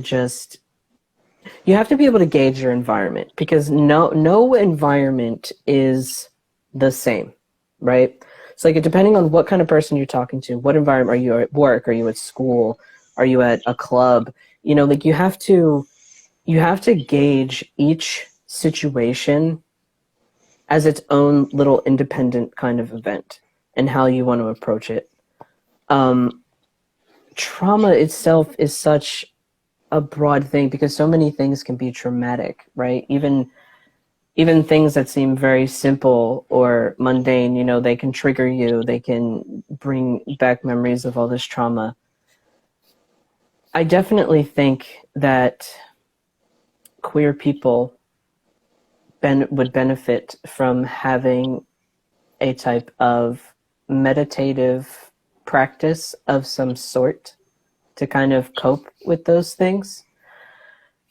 be able to gauge your environment, because no environment is the same, right? So, like, depending on what kind of person you're talking to, what environment, are you at work, are you at school, are you at a club, like, you have to gauge each situation as its own little independent kind of event and how you want to approach it. Trauma itself is such a broad thing because so many things can be traumatic, right? Even things that seem very simple or mundane, they can trigger you. They can bring back memories of all this trauma. I definitely think that queer people would benefit from having a type of meditative practice of some sort to kind of cope with those things,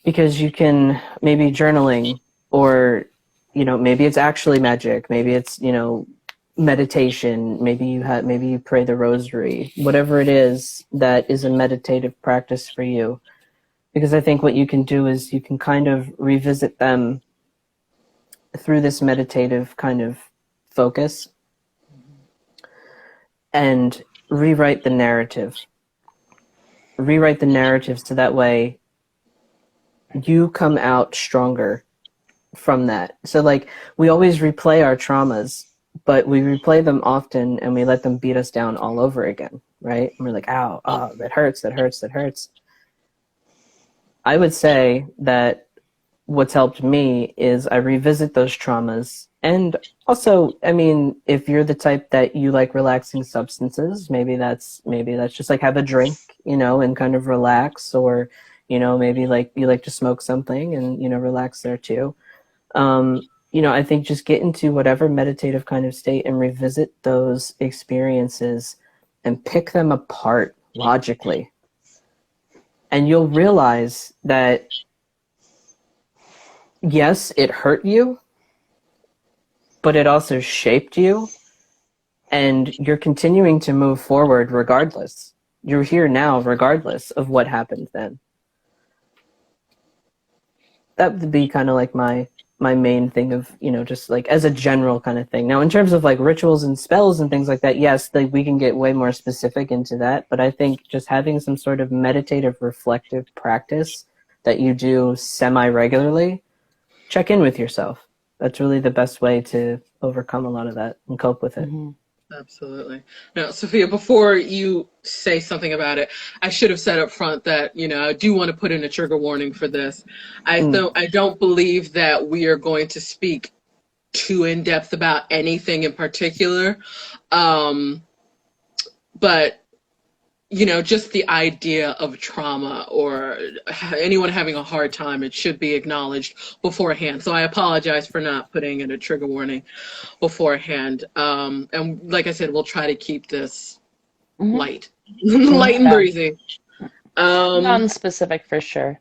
because you can, maybe journaling, or maybe it's actually magic, maybe it's meditation, maybe you pray the rosary, whatever it is that is a meditative practice for you. Because I think what you can do is you can kind of revisit them through this meditative kind of focus and rewrite the narrative so that way you come out stronger from that. So, like, we always replay our traumas, but we replay them often and we let them beat us down all over again, right? And we're like, ow, oh, that hurts. I would say that what's helped me is I revisit those traumas. And also, I mean, if you're the type that you like relaxing substances, maybe that's just like have a drink, and kind of relax, or, maybe like you like to smoke something and, relax there too. I think just get into whatever meditative kind of state and revisit those experiences and pick them apart logically. And you'll realize that, yes, it hurt you, but it also shaped you, and you're continuing to move forward regardless. You're here now regardless of what happened then. That would be kind of like my my main thing of, just like as a general kind of thing. Now, in terms of like rituals and spells and things like that, yes, like we can get way more specific into that. But I think just having some sort of meditative, reflective practice that you do semi-regularly, check in with yourself. That's really the best way to overcome a lot of that and cope with it. Mm-hmm. Absolutely. Now, Sophia, before you say something about it, I should have said up front that, I do want to put in a trigger warning for this. I don't believe that we are going to speak too in depth about anything in particular. But just the idea of trauma or anyone having a hard time, it should be acknowledged beforehand. So I apologize for not putting in a trigger warning beforehand. And like I said, we'll try to keep this light, light and breezy. Non-specific for sure.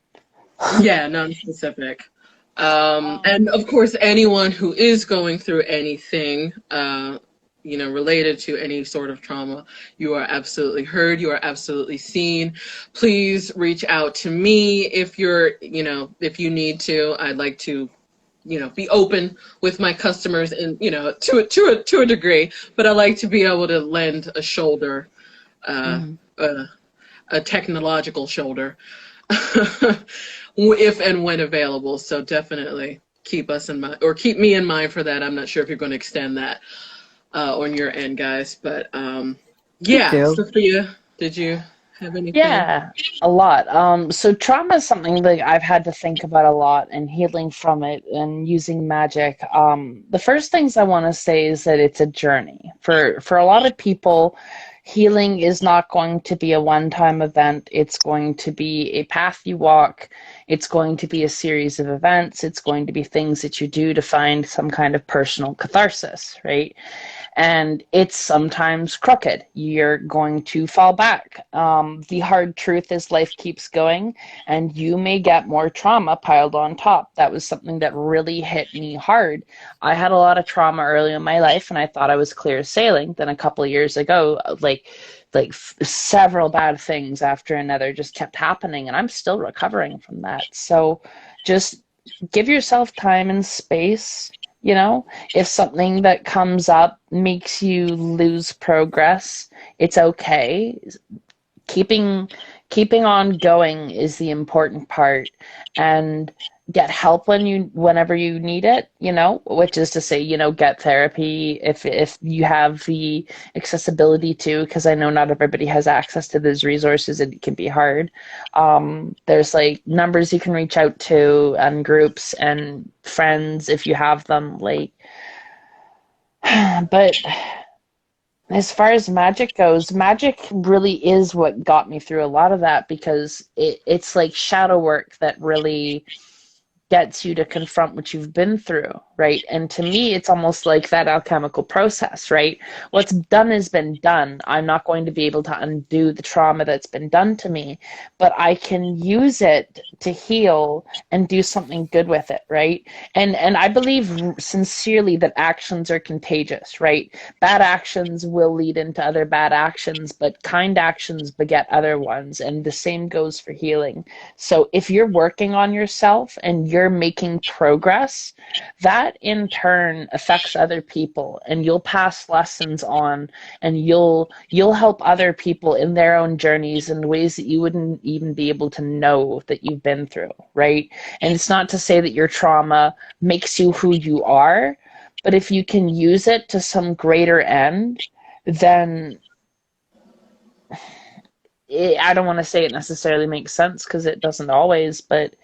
Yeah, non-specific. And of course, anyone who is going through anything, related to any sort of trauma, you are absolutely heard. You are absolutely seen. Please reach out to me if if you need to. I'd like to, be open with my customers and, to a degree, but I like to be able to lend a shoulder, a technological shoulder, if and when available. So definitely keep us in mind, or keep me in mind for that. I'm not sure if you're going to extend that on your end, guys, but yeah. Sophia, did you have anything? Yeah, a lot. So trauma is something that I've had to think about a lot, and healing from it and using magic. The first things I want to say is that it's a journey. For a lot of people, healing is not going to be a one-time event. It's going to be a path you walk. It's going to be a series of events. It's going to be things that you do to find some kind of personal catharsis, right? And it's sometimes crooked. You're going to fall back. The hard truth is life keeps going, and you may get more trauma piled on top. That was something that really hit me hard. I had a lot of trauma early in my life, and I thought I was clear sailing. Then a couple of years ago, several bad things after another just kept happening, and I'm still recovering from that. So just give yourself time and space. If something that comes up makes you lose progress, it's okay. Keeping on going is the important part, and get help whenever you need it, which is to say, get therapy if you have the accessibility to, because I know not everybody has access to those resources and it can be hard. There's numbers you can reach out to, and groups and friends if you have them, but as far as magic goes, magic really is what got me through a lot of that, because it's like shadow work that really gets you to confront what you've been through, right? And to me, it's almost like that alchemical process, right? What's done has been done. I'm not going to be able to undo the trauma that's been done to me, but I can use it to heal and do something good with it, right? And I believe sincerely that actions are contagious, right? Bad actions will lead into other bad actions, but kind actions beget other ones, and the same goes for healing. So if you're working on yourself and you're making progress, that in turn affects other people, and you'll pass lessons on, and you'll help other people in their own journeys in ways that you wouldn't even be able to know that you've been through, right? And it's not to say that your trauma makes you who you are, but if you can use it to some greater end, then I don't want to say it necessarily makes sense, because it doesn't always, but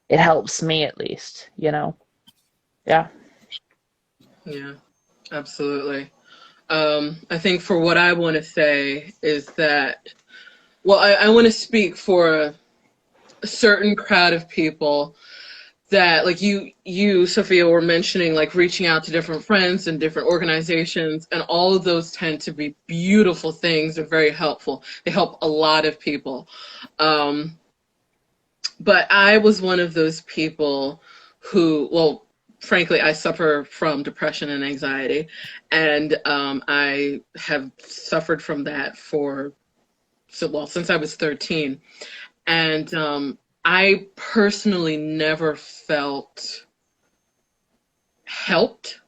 it helps me at least, Yeah. Yeah, absolutely. I think for what I want to say is that, well, I want to speak for a certain crowd of people that, like you, Sophia, were mentioning, reaching out to different friends and different organizations, and all of those tend to be beautiful things and very helpful. They help a lot of people. But I was one of those people who, well, frankly, I suffer from depression and anxiety, and I have suffered from that since I was 13. And I personally never felt helped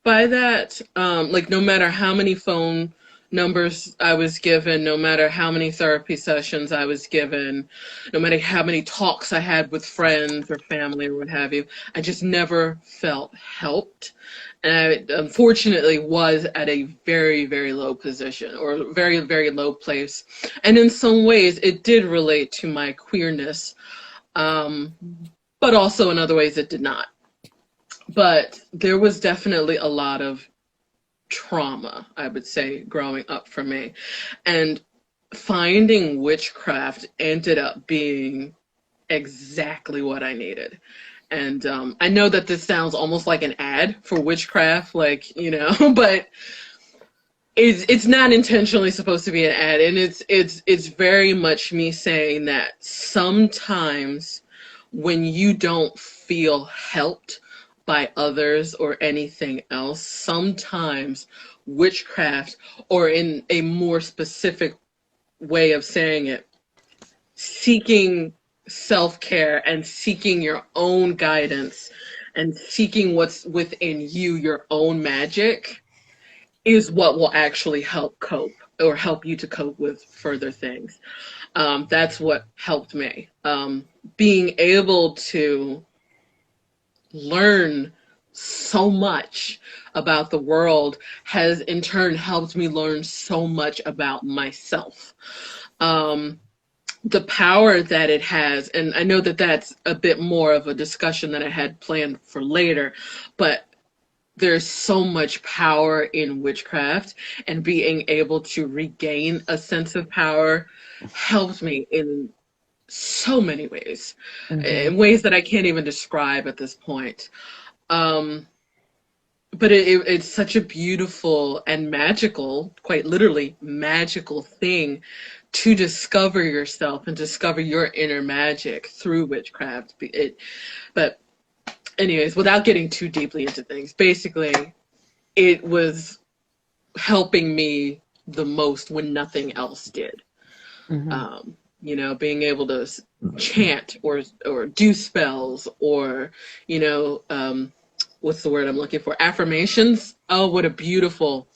by that. Like, no matter how many phone numbers I was given, no matter how many therapy sessions I was given, no matter how many talks I had with friends or family or what have you, I just never felt helped. And I unfortunately was at a very, very low position, or very, very low place. And in some ways, it did relate to my queerness, but also in other ways it did not. But there was definitely a lot of trauma, I would say, growing up for me. And finding witchcraft ended up being exactly what I needed. And I know that this sounds almost like an ad for witchcraft, like, you know, but it's not intentionally supposed to be an ad. And it's very much me saying that sometimes when you don't feel helped by others or anything else, sometimes witchcraft, or in a more specific way of saying it, seeking self-care and seeking your own guidance and seeking what's within you, your own magic, is what will actually help cope, or help you to cope with further things. That's what helped me. Being able to learn so much about the world has in turn helped me learn so much about myself. The power that it has, and I know that that's a bit more of a discussion that I had planned for later, but there's so much power in witchcraft, and being able to regain a sense of power helped me in so many ways, in ways that I can't even describe at this point. But it's such a beautiful and magical, quite literally magical thing to discover yourself and discover your inner magic through witchcraft. But anyways, without getting too deeply into things, basically, it was helping me the most when nothing else did. You know, being able to chant or do spells, or, you know, what's the word I'm looking for? Affirmations. Oh, what a beautiful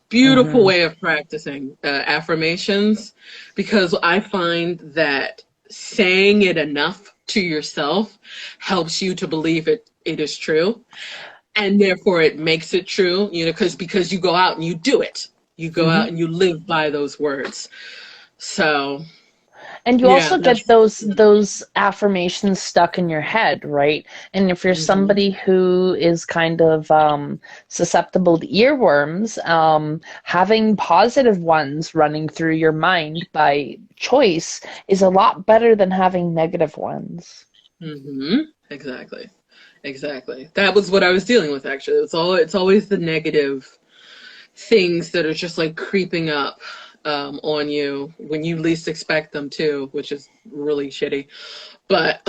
way of practicing affirmations, because I find that saying it enough to yourself helps you to believe it is true, and therefore it makes it true, you know, because you go out and you do it. You go out and you live by those words. So, and you yeah, also get those affirmations stuck in your head, right? And if you're somebody who is kind of susceptible to earworms, having positive ones running through your mind by choice is a lot better than having negative ones. Exactly. That was what I was dealing with, actually. It's always the negative things that are just like creeping up on you when you least expect them to, which is really shitty. But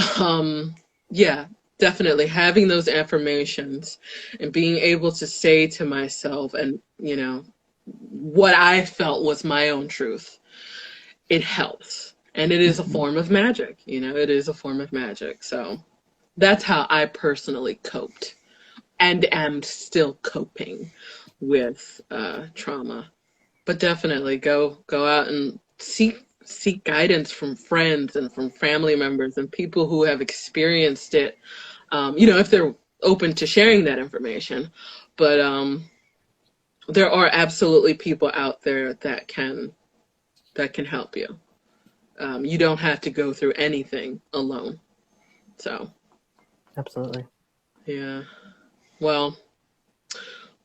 yeah, definitely having those affirmations and being able to say to myself, and, you know, what I felt was my own truth, it helps. And it is a form of magic, you know, it is a form of magic. So that's how I personally coped, and am still coping with trauma. But definitely go out and seek guidance from friends and from family members and people who have experienced it. You know, if they're open to sharing that information. But there are absolutely people out there that can help you. You don't have to go through anything alone. So. Absolutely. Yeah. Well,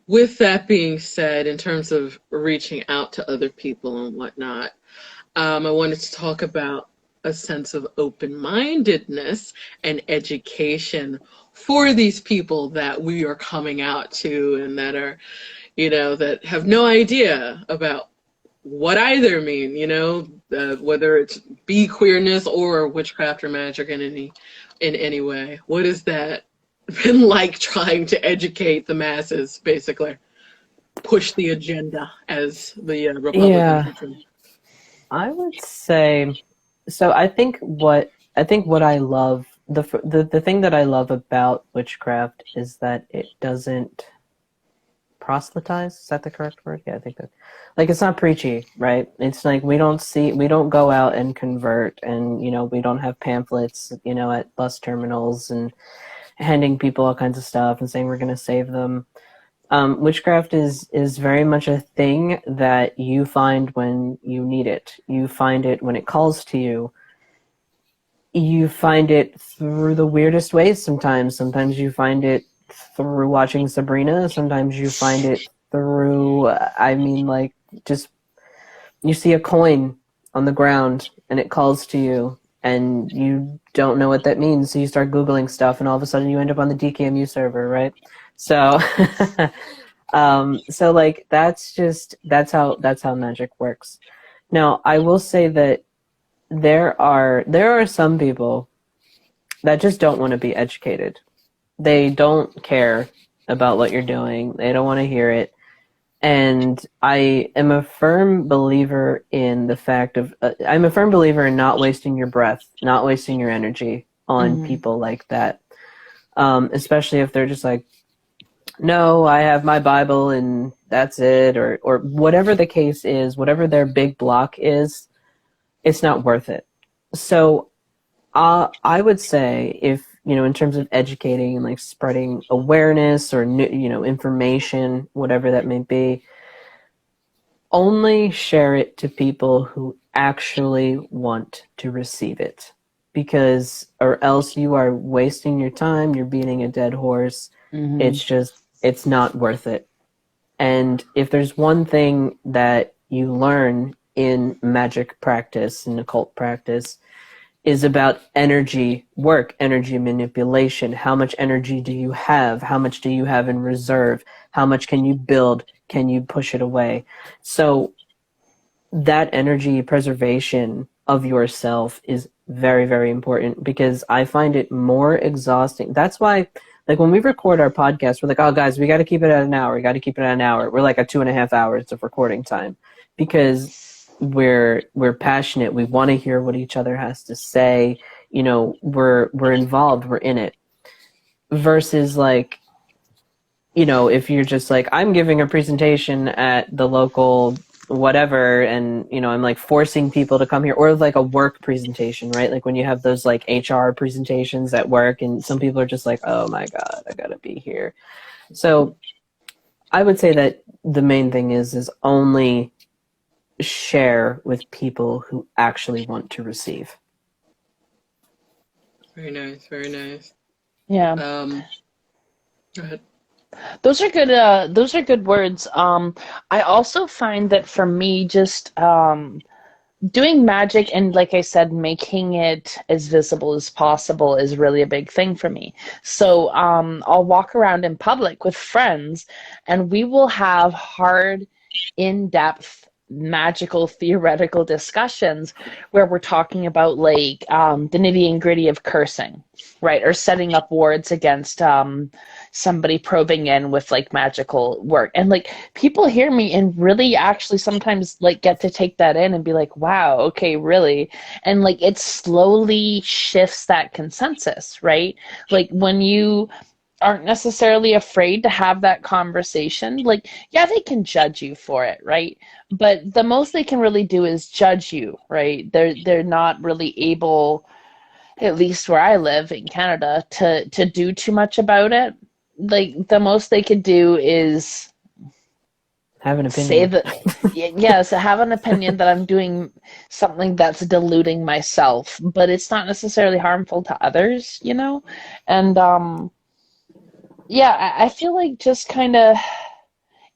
with that being said, in terms of reaching out to other people and whatnot, I wanted to talk about a sense of open-mindedness and education for these people that we are coming out to, and that are, you know, that have no idea about what either mean, you know, whether it's be queerness or witchcraft or magic in any way. What has that been like, trying to educate the masses, basically push the agenda, as the Republicans would say? I would say, so I think what I love the thing that I love about witchcraft is that it doesn't proselytize. Is that the correct word? Yeah, I think that. Like, it's not preachy, right? It's like we don't go out and convert, and we don't have pamphlets, at bus terminals and handing people all kinds of stuff and saying we're going to save them. Witchcraft is very much a thing that you find when you need it. You find it when it calls to you. You find it through the weirdest ways sometimes. Sometimes you find it through watching Sabrina. Sometimes you find it through, just you see a coin on the ground and it calls to you and you don't know what that means. So you start Googling stuff and all of a sudden you end up on the DKMU server, right? So, that's how magic works. Now, I will say that there are some people that just don't want to be educated. They don't care about what you're doing. They don't want to hear it. And I am a firm believer in the fact of, I'm a firm believer in not wasting your breath, not wasting your energy on people like that. Especially if they're just like, no, I have my Bible and that's it, or whatever the case is, whatever their big block is, it's not worth it. So I would say if, in terms of educating and like spreading awareness or new, information, whatever that may be, only share it to people who actually want to receive it, or else you are wasting your time. You're beating a dead horse. It's not worth it. And if there's one thing that you learn in magic practice and occult practice, is about energy work, energy manipulation. How much energy do you have? How much do you have in reserve? How much can you build? Can you push it away? So that energy preservation of yourself is very, very important, because I find it more exhausting. That's why, like, when we record our podcast, we're like, oh, guys, we got to keep it at an hour. We got to keep it at an hour. We're like at 2.5 hours of recording time, because we're passionate. We want to hear what each other has to say. We're involved. We're in it. Versus like, if you're just like, I'm giving a presentation at the local whatever, and I'm like forcing people to come here, or like a work presentation, right? Like when you have those like HR presentations at work, and some people are just like, oh my God, I gotta be here. So I would say that the main thing is only share with people who actually want to receive. Very nice, very nice. Yeah. Go ahead. Those are good. Those are good words. I also find that for me, just doing magic and, like I said, making it as visible as possible is really a big thing for me. So I'll walk around in public with friends, and we will have hard, in-depth, magical, theoretical discussions where we're talking about like the nitty and gritty of cursing, right? Or setting up wards against somebody probing in with like magical work. And like people hear me and really actually sometimes like get to take that in and be like, wow, okay, really? And like it slowly shifts that consensus, right? Like when you aren't necessarily afraid to have that conversation, like, yeah, they can judge you for it, right? But the most they can really do is judge you, right? They're not really able, at least where I live in Canada, to do too much about it. Like the most they could do is have an opinion. Say that, yes, have an opinion that I'm doing something that's diluting myself, but it's not necessarily harmful to others, And yeah, I feel like just kind of,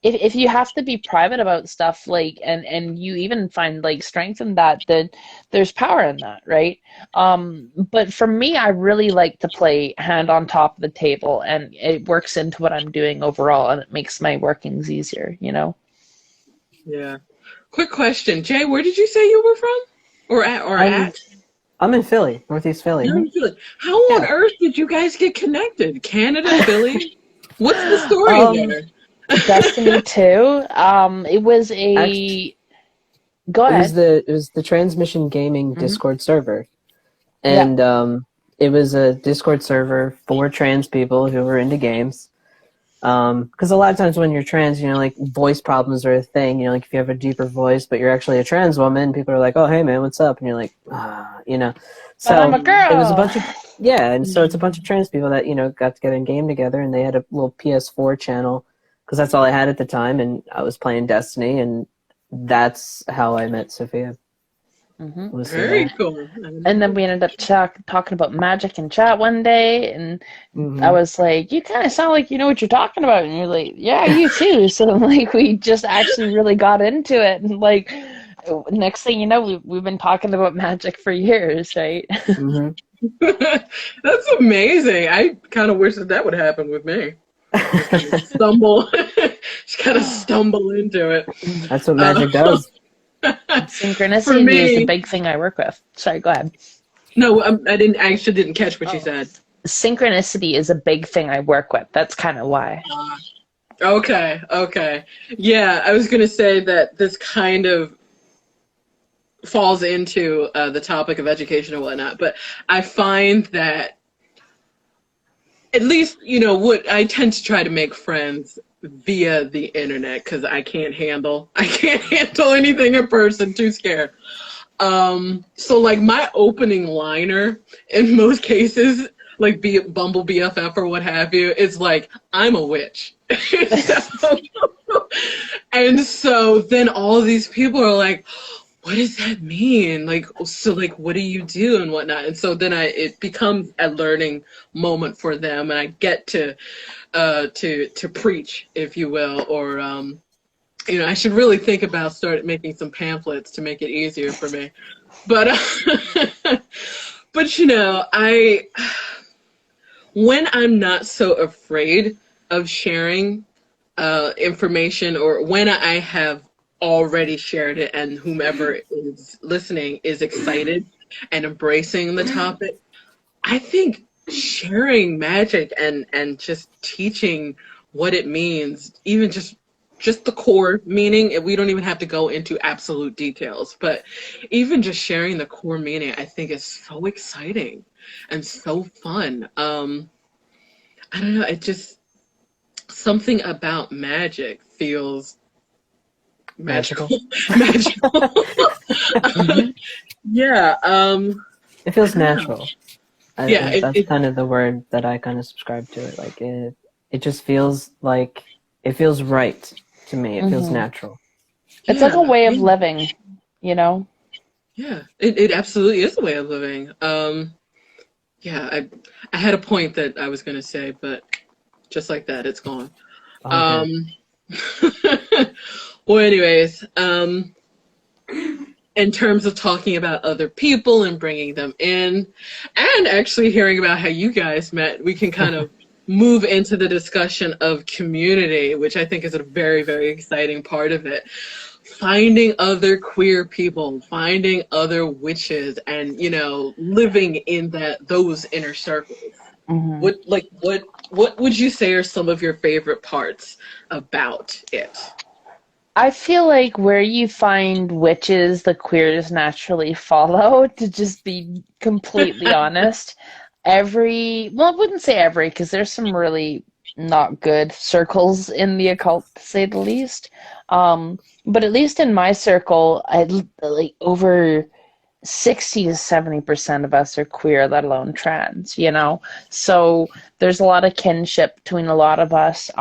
if you have to be private about stuff, like, and you even find like strength in that, then there's power in that, right? But for me, I really like to play hand on top of the table, and it works into what I'm doing overall, and it makes my workings easier, Yeah. Quick question, Jay, where did you say you were from? Or at? I'm in Philly, Northeast Philly. You're in Philly. How on earth did you guys get connected? Canada, Philly? What's the story there? Destiny 2. It was a. Go ahead. It was the Transmission Gaming Discord server, and it was a Discord server for trans people who were into games. Because a lot of times when you're trans, you know, like voice problems are a thing. You know, like if you have a deeper voice, but you're actually a trans woman, people are like, "Oh, hey man, what's up?" And you're like, you know. But I'm So a girl. it was a bunch of and so it's a bunch of trans people that got together and game together, and they had a little PS4 channel because that's all I had at the time, and I was playing Destiny, and that's how I met Sophia. Mm-hmm. Very cool. And then we ended up talking about magic in chat one day, and I was like, "You kind of sound like you know what you're talking about," and you're like, "Yeah, you too." So like we just actually really got into it, and like next thing you know, we've been talking about magic for years, right? That's amazing. I kind of wish that would happen with me. Just kind of stumble into it. That's what magic does. Synchronicity is the big thing I work with. Sorry, go ahead. No, I actually didn't catch what you said. Synchronicity is a big thing I work with. That's kind of why. Okay. Yeah, I was going to say that this kind of falls into the topic of education and whatnot, but I find that at least, what I tend to try to make friends via the internet because I can't handle anything in person, too scared. So like my opening liner in most cases, like be it Bumble BFF or what have you, is like, I'm a witch. And so then all of these people are like, what does that mean? Like, so like, what do you do and whatnot? And so then it becomes a learning moment for them, and I get to preach, if you will, or I should really think about start making some pamphlets to make it easier for me. But when I'm not so afraid of sharing information, or when I have already shared it and whomever is listening is excited and embracing the topic, I think sharing magic and just teaching what it means, even just the core meaning, we don't even have to go into absolute details, but even just sharing the core meaning, I think is so exciting and so fun. I don't know, it just, something about magic feels magical. Yeah. It feels natural. That's kind of the word that I kind of subscribe to it. Like it just feels like it feels right to me. It feels natural. It's like a way of living, Yeah, it absolutely is a way of living. I had a point that I was going to say, but just like that, it's gone. Well, anyways, in terms of talking about other people and bringing them in, and actually hearing about how you guys met, we can kind of move into the discussion of community, which I think is a very, very exciting part of it. Finding other queer people, finding other witches, and living in those inner circles. What would you say are some of your favorite parts about it? I feel like where you find witches, the queers naturally follow, to just be completely honest. I wouldn't say every, because there's some really not good circles in the occult, to say the least. But at least in my circle, like over 60 to 70% of us are queer, let alone trans, So there's a lot of kinship between a lot of us.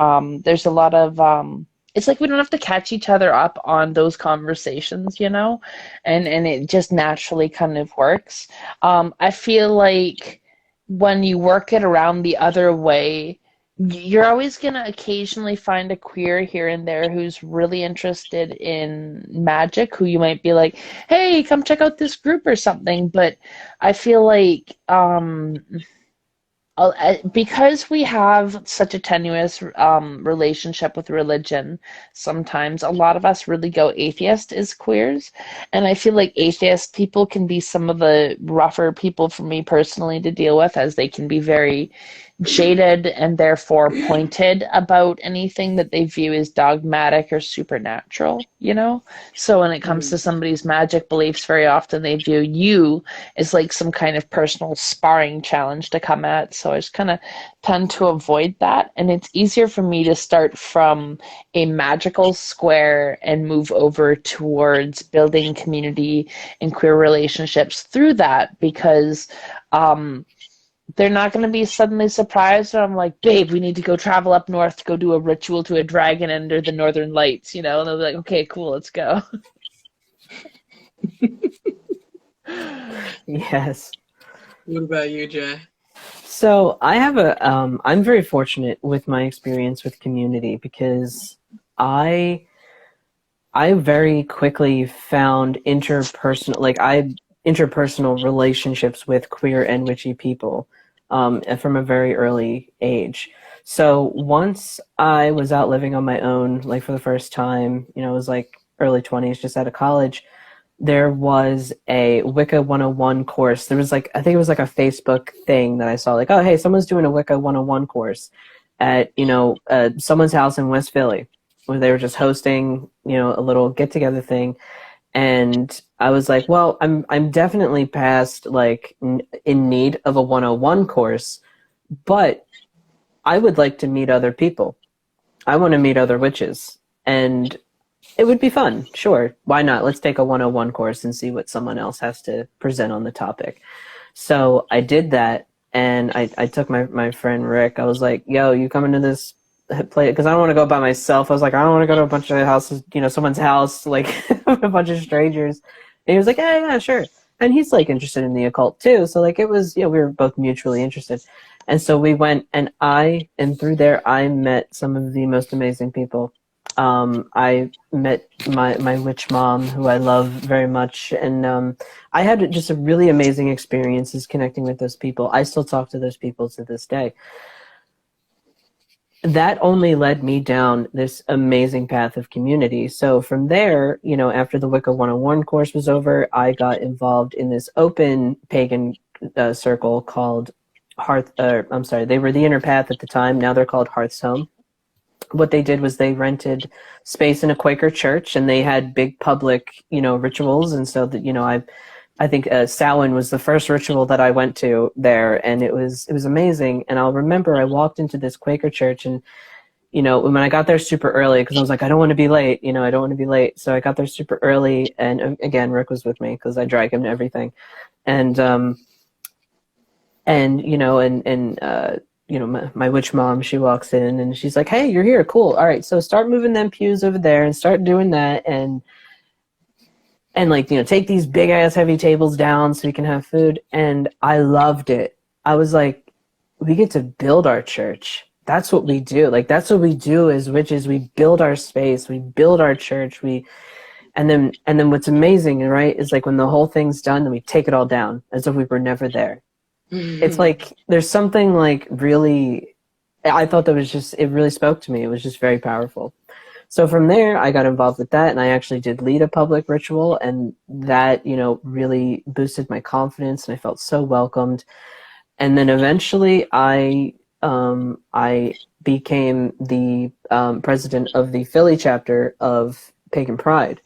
There's a lot of... it's like we don't have to catch each other up on those conversations, and it just naturally kind of works. I feel like when you work it around the other way, you're always going to occasionally find a queer here and there who's really interested in magic, who you might be like, hey, come check out this group or something. But I feel like because we have such a tenuous relationship with religion, sometimes a lot of us really go atheist as queers. And I feel like atheist people can be some of the rougher people for me personally to deal with, as they can be very jaded and therefore pointed about anything that they view as dogmatic or supernatural, you know? So when it comes to somebody's magic beliefs, very often they view you as like some kind of personal sparring challenge to come at. So I just kind of tend to avoid that. And it's easier for me to start from a magical square and move over towards building community and queer relationships through that, because they're not going to be suddenly surprised when I'm like, babe, we need to go travel up north to go do a ritual to a dragon under the northern lights, you know? And they'll be like, okay, cool, let's go. Yes. What about you, Jay? So I have I'm very fortunate with my experience with community, because I very quickly found interpersonal relationships with queer and witchy people from a very early age. So once I was out living on my own, like for the first time, you know, it was like early 20s, just out of college, there was a Wicca 101 course. There was like, I think it was like a Facebook thing that I saw, like, oh, hey, someone's doing a Wicca 101 course at, you know, someone's house in West Philly, where they were just hosting, you know, a little get-together thing. And I was like, well, I'm definitely past like in need of a 101 course, but I would like to meet other people. I want to meet other witches, and it would be fun. Sure, why not? Let's take a 101 course and see what someone else has to present on the topic. So I did that, and I took my friend Rick. I was like, yo, you coming to this play? Because I don't want to go by myself. I was like, I don't want to go to a bunch of houses, you know, someone's house, like a bunch of strangers. And he was like, yeah, sure. And he's like interested in the occult too. So like it was, you know, we were both mutually interested. And so we went, and through there, I met some of the most amazing people. I met my witch mom, who I love very much, and I had just a really amazing experiences connecting with those people. I still talk to those people to this day. That only led me down this amazing path of community. So from there, you know, after the Wicca 101 course was over, I got involved in this open pagan circle called they were the Inner Path at the time. Now they're called Hearth's Home. What they did was they rented space in a Quaker church, and they had big public, you know, rituals. And so that, you know, I think Samhain was the first ritual that I went to there, and it was amazing. And I'll remember I walked into this Quaker church, and, you know, when I got there super early, because I was like, I don't want to be late, you know, I don't want to be late. So I got there super early, and again, Rick was with me because I drag him to everything. And you know, you know, my witch mom, she walks in and she's like, hey, you're here, cool. All right, so start moving them pews over there and start doing that, and like, you know, take these big ass heavy tables down so we can have food. And I loved it. I was like, we get to build our church. That's what we do. Like, that's what we do as witches. We build our space, we build our church, and then what's amazing, right, is like when the whole thing's done, then we take it all down as if we were never there. Mm-hmm. It's like there's something like really, I thought that was just, it really spoke to me. It was just very powerful. So from there, I got involved with that, and I actually did lead a public ritual, and that, you know, really boosted my confidence, and I felt so welcomed. And then eventually, I became the president of the Philly chapter of Pagan Pride,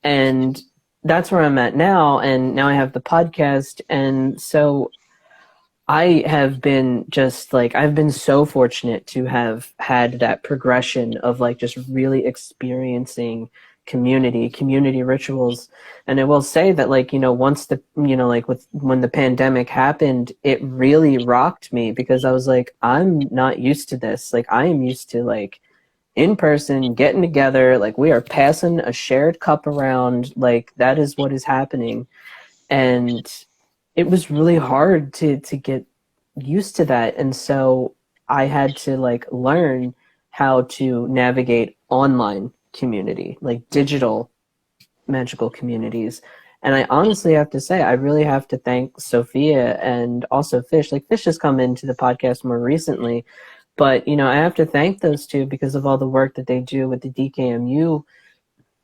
and that's where I'm at now. And now I have the podcast, and so I have been just like, I've been so fortunate to have had that progression of like just really experiencing community rituals. And I will say that, like, you know, once the, you know, like when the pandemic happened, it really rocked me, because I was like, I'm not used to this. Like, I am used to like in person, getting together, like we are passing a shared cup around, like that is what is happening. And it was really hard to get used to that. And so I had to like learn how to navigate online community, like digital magical communities. And I honestly have to say, I really have to thank Sophia and also Fish. Like, Fish has come into the podcast more recently, but, you know, I have to thank those two because of all the work that they do with the DKMU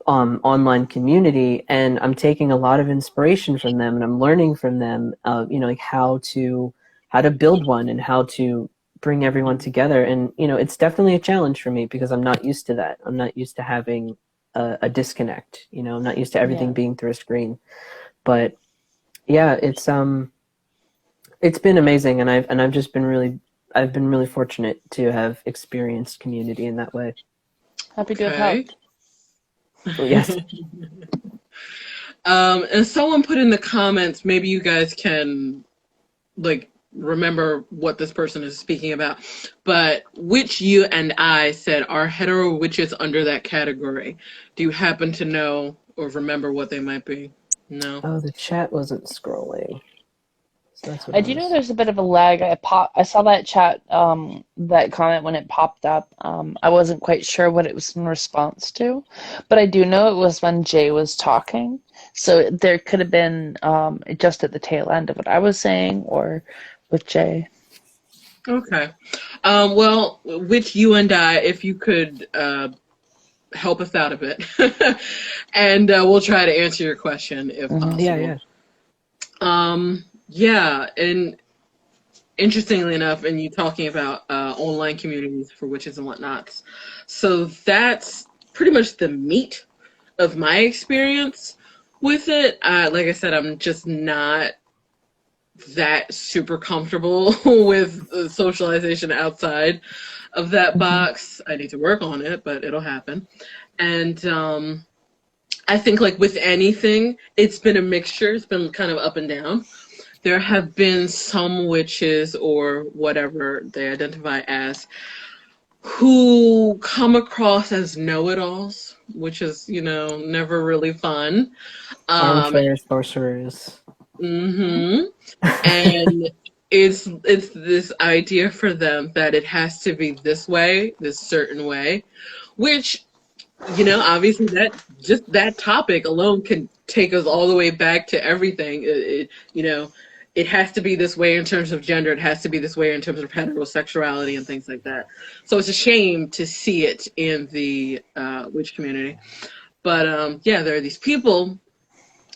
online community, and I'm taking a lot of inspiration from them, and I'm learning from them, you know, like how to build one, and how to bring everyone together. And, you know, it's definitely a challenge for me because I'm not used to that. I'm not used to having a disconnect, you know, I'm not used to everything being through a screen. But yeah, it's been amazing, and I've just been really fortunate to have experienced community in that way. Happy to have helped. Oh, yes. And someone put in the comments, maybe you guys can like remember what this person is speaking about, but which you and I said are hetero witches under that category. Do you happen to know or remember what they might be? No. Oh, the chat wasn't scrolling. So that's what I do know there's a bit of a lag. I saw that chat, that comment when it popped up. I wasn't quite sure what it was in response to, but I do know it was when Jay was talking. So there could have been just at the tail end of what I was saying or with Jay. Okay. Well, which you and I, if you could help us out a bit, and we'll try to answer your question if possible. Yeah. Yeah, and interestingly enough, and you talking about online communities for witches and whatnots, so that's pretty much the meat of my experience with it. Like I said, I'm just not that super comfortable with socialization outside of that box. I need to work on it, but it'll happen. And I think like with anything, it's been a mixture. It's been kind of up and down. There have been some witches or whatever they identify as who come across as know-it-alls, which is, you know, never really fun. Armchair sorcerers. Mm-hmm. And it's this idea for them that it has to be this way, this certain way, which, you know, obviously that topic alone can take us all the way back to everything. You know, it has to be this way in terms of gender. It has to be this way in terms of heterosexuality and things like that. So it's a shame to see it in the witch community. But yeah, there are these people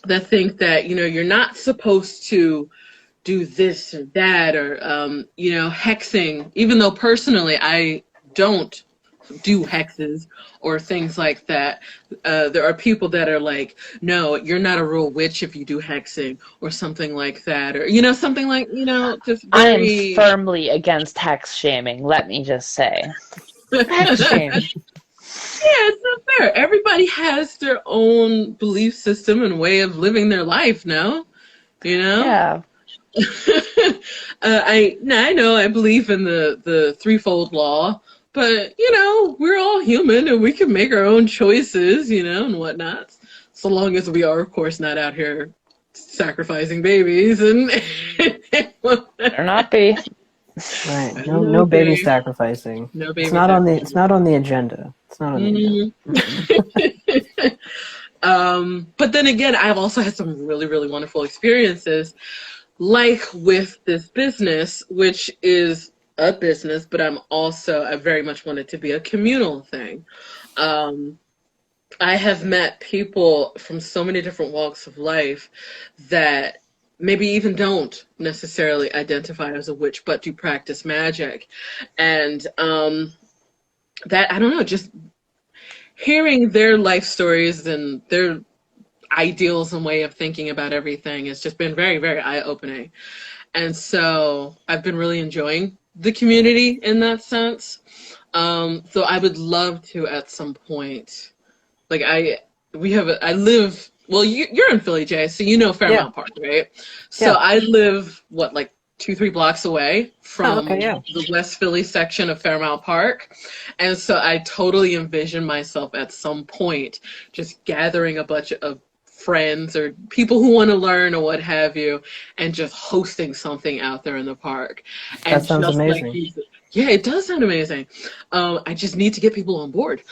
that think that, you know, you're not supposed to do this or that or, you know, hexing, even though personally I don't do hexes or things like that. There are people that are like, no, you're not a real witch if you do hexing or something like that. Or, you know, something like, you know, just very... I am firmly against hex shaming, let me just say. Hex shame. Yeah, it's not fair. Everybody has their own belief system and way of living their life now, you know? Yeah. I know I believe in the threefold law, but, you know, we're all human and we can make our own choices, you know, and whatnot. So long as we are, of course, not out here sacrificing babies and... Better not be. Right. No baby sacrificing. No baby It's not on the agenda. It's not on the agenda. But then again, I've also had some really, really wonderful experiences, like with this business, which is a business, but I very much want it to be a communal thing. I have met people from so many different walks of life that maybe even don't necessarily identify as a witch, but do practice magic. And that, I don't know, just hearing their life stories and their ideals and way of thinking about everything has just been very, very eye-opening. And so I've been really enjoying the community in that sense. So I would love to at some point, like well, you're in Philly, Jay, so you know Fairmount Park, right? So I live, like 2-3 blocks away from the West Philly section of Fairmount Park. And so I totally envision myself at some point just gathering a bunch of friends or people who want to learn or what have you, and just hosting something out there in the park. And that sounds amazing. Like, yeah, it does sound amazing. I just need to get people on board.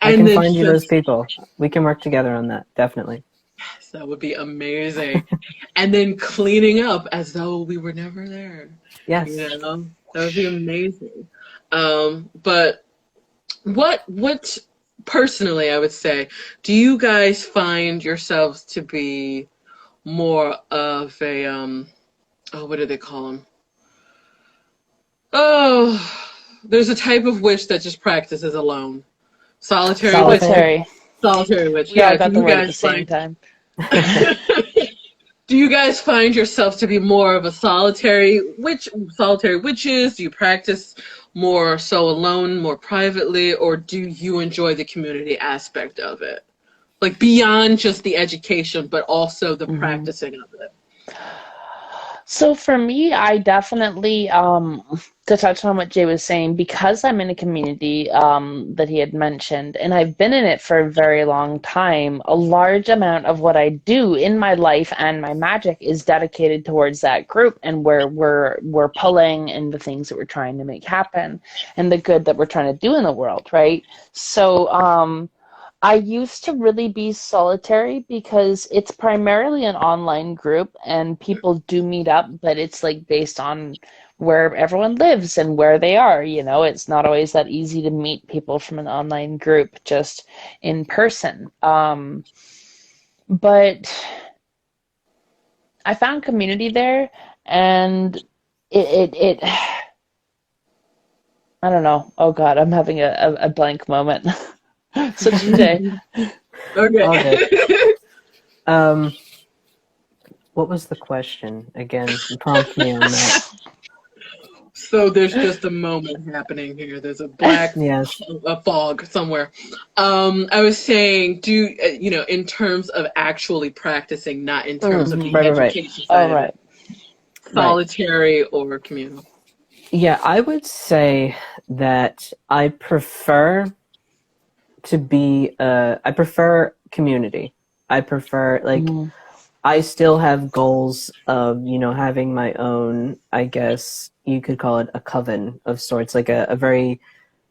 I can find you those people. We can work together on that, definitely. Yes, that would be amazing. And then cleaning up as though we were never there. Yes. You know, that would be amazing. But what personally, I would say, do you guys find yourselves to be more of a, what do they call them? Oh, there's a type of witch that just practices alone. Solitary witch. Solitary. Solitary witch. We all Yeah. got the word at the same time. Do you guys find yourself to be more of a solitary witches? Do you practice more so alone, more privately, or do you enjoy the community aspect of it? Like beyond just the education, but also the practicing of it. So for me, I definitely, to touch on what Jay was saying, because I'm in a community that he had mentioned, and I've been in it for a very long time, a large amount of what I do in my life and my magic is dedicated towards that group and where we're pulling and the things that we're trying to make happen and the good that we're trying to do in the world, right? So, I used to really be solitary because it's primarily an online group and people do meet up, but it's like based on where everyone lives and where they are. You know, it's not always that easy to meet people from an online group just in person. But I found community there, and it I don't know. Oh God, I'm having a blank moment. So Jay. Okay. What was the question again? Prompt me on that. So there's just a moment happening here. There's a black Yes. a fog somewhere. I was saying, in terms of actually practicing, not in terms of the right. education side Oh, right. of it. Solitary or communal. Yeah, I would say that I prefer community. I prefer I still have goals of, having my own, I guess you could call it a coven of sorts, like a very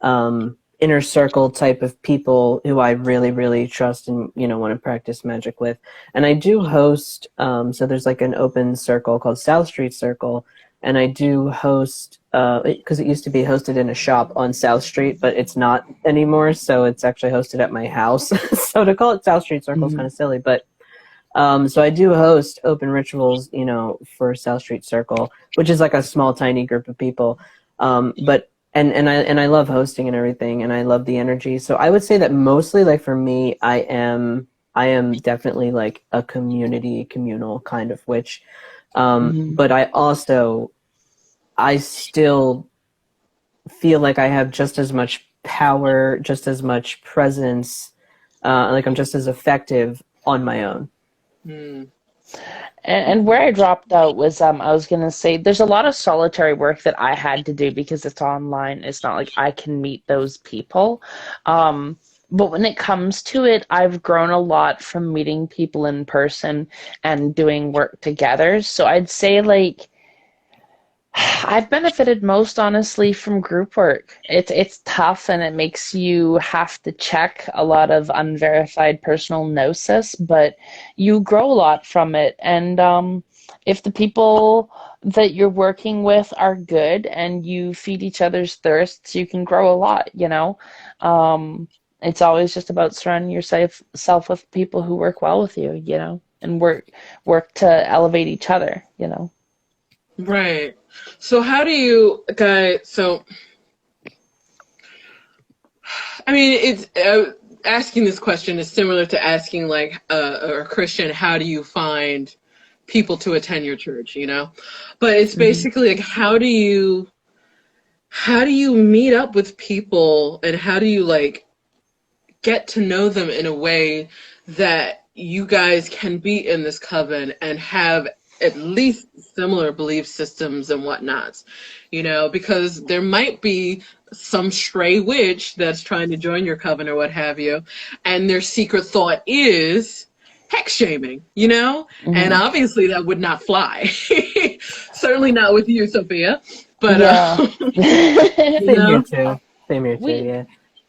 inner circle type of people who I really, really trust and, want to practice magic with. And I do host, so there's like an open circle called South Street Circle, and I do host, because it used to be hosted in a shop on South Street, but it's not anymore, so it's actually hosted at my house. So to call it South Street Circle is kind of silly, but so I do host open rituals, for South Street Circle, which is like a small, tiny group of people. But I love hosting and everything, and I love the energy. So I would say that mostly, like for me, I am definitely like a communal kind of witch. But I still feel like I have just as much power, just as much presence, like I'm just as effective on my own. And where I dropped out was I was going to say there's a lot of solitary work that I had to do because it's online. It's not like I can meet those people. But when it comes to it, I've grown a lot from meeting people in person and doing work together. So I'd say I've benefited most honestly from group work. It's tough and it makes you have to check a lot of unverified personal gnosis, but you grow a lot from it. And if the people that you're working with are good and you feed each other's thirsts, you can grow a lot, It's always just about surrounding yourself with people who work well with you, and work to elevate each other, Right. So how do you guys, it's asking this question is similar to asking like a Christian, how do you find people to attend your church, But it's basically like how do you meet up with people and how do you get to know them in a way that you guys can be in this coven and have at least similar belief systems and whatnots, because there might be some stray witch that's trying to join your coven or what have you, and their secret thought is hex shaming, and obviously that would not fly. Certainly not with you, Sophia, but yeah. Same here too, yeah.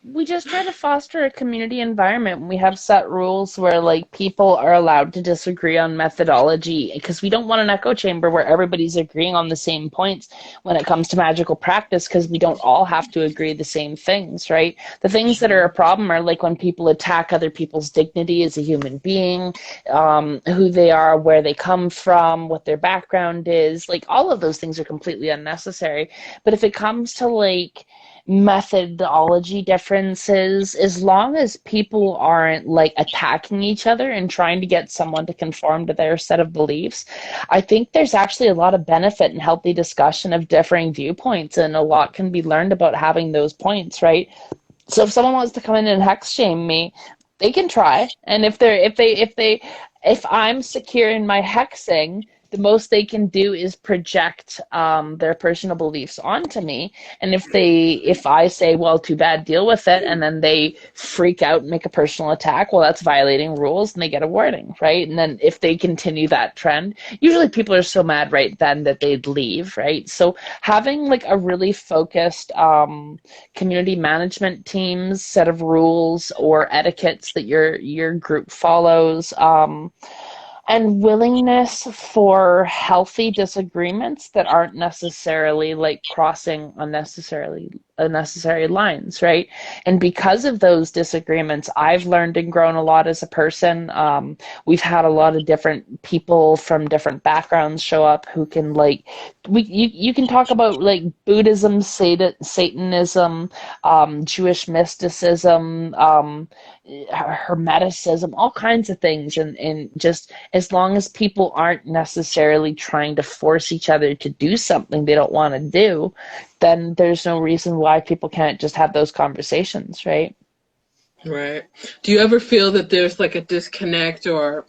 we just try to foster a community environment. We have set rules where like people are allowed to disagree on methodology, because we don't want an echo chamber where everybody's agreeing on the same points when it comes to magical practice, because we don't all have to agree the same things, right? The things that are a problem are like when people attack other people's dignity as a human being, who they are, where they come from, what their background is. Like all of those things are completely unnecessary. But if it comes to like methodology differences, as long as people aren't like attacking each other and trying to get someone to conform to their set of beliefs, I think there's actually a lot of benefit and healthy discussion of differing viewpoints, and a lot can be learned about having those points, right? So if someone wants to come in and hex shame me, they can try. And if I'm secure in my hexing, the most they can do is project their personal beliefs onto me. And if I say, well, too bad, deal with it, and then they freak out and make a personal attack, well, that's violating rules, and they get a warning, right? And then if they continue that trend, usually people are so mad right then that they'd leave, right? So having like a really focused community management team's set of rules or etiquettes that your group follows, and willingness for healthy disagreements that aren't necessarily like crossing unnecessary lines, right? And because of those disagreements, I've learned and grown a lot as a person. We've had a lot of different people from different backgrounds show up who can like, you can talk about like Buddhism, Satanism, Jewish mysticism, Hermeticism, all kinds of things, and just as long as people aren't necessarily trying to force each other to do something they don't want to do, then there's no reason why people can't just have those conversations, right? Right. Do you ever feel that there's like a disconnect or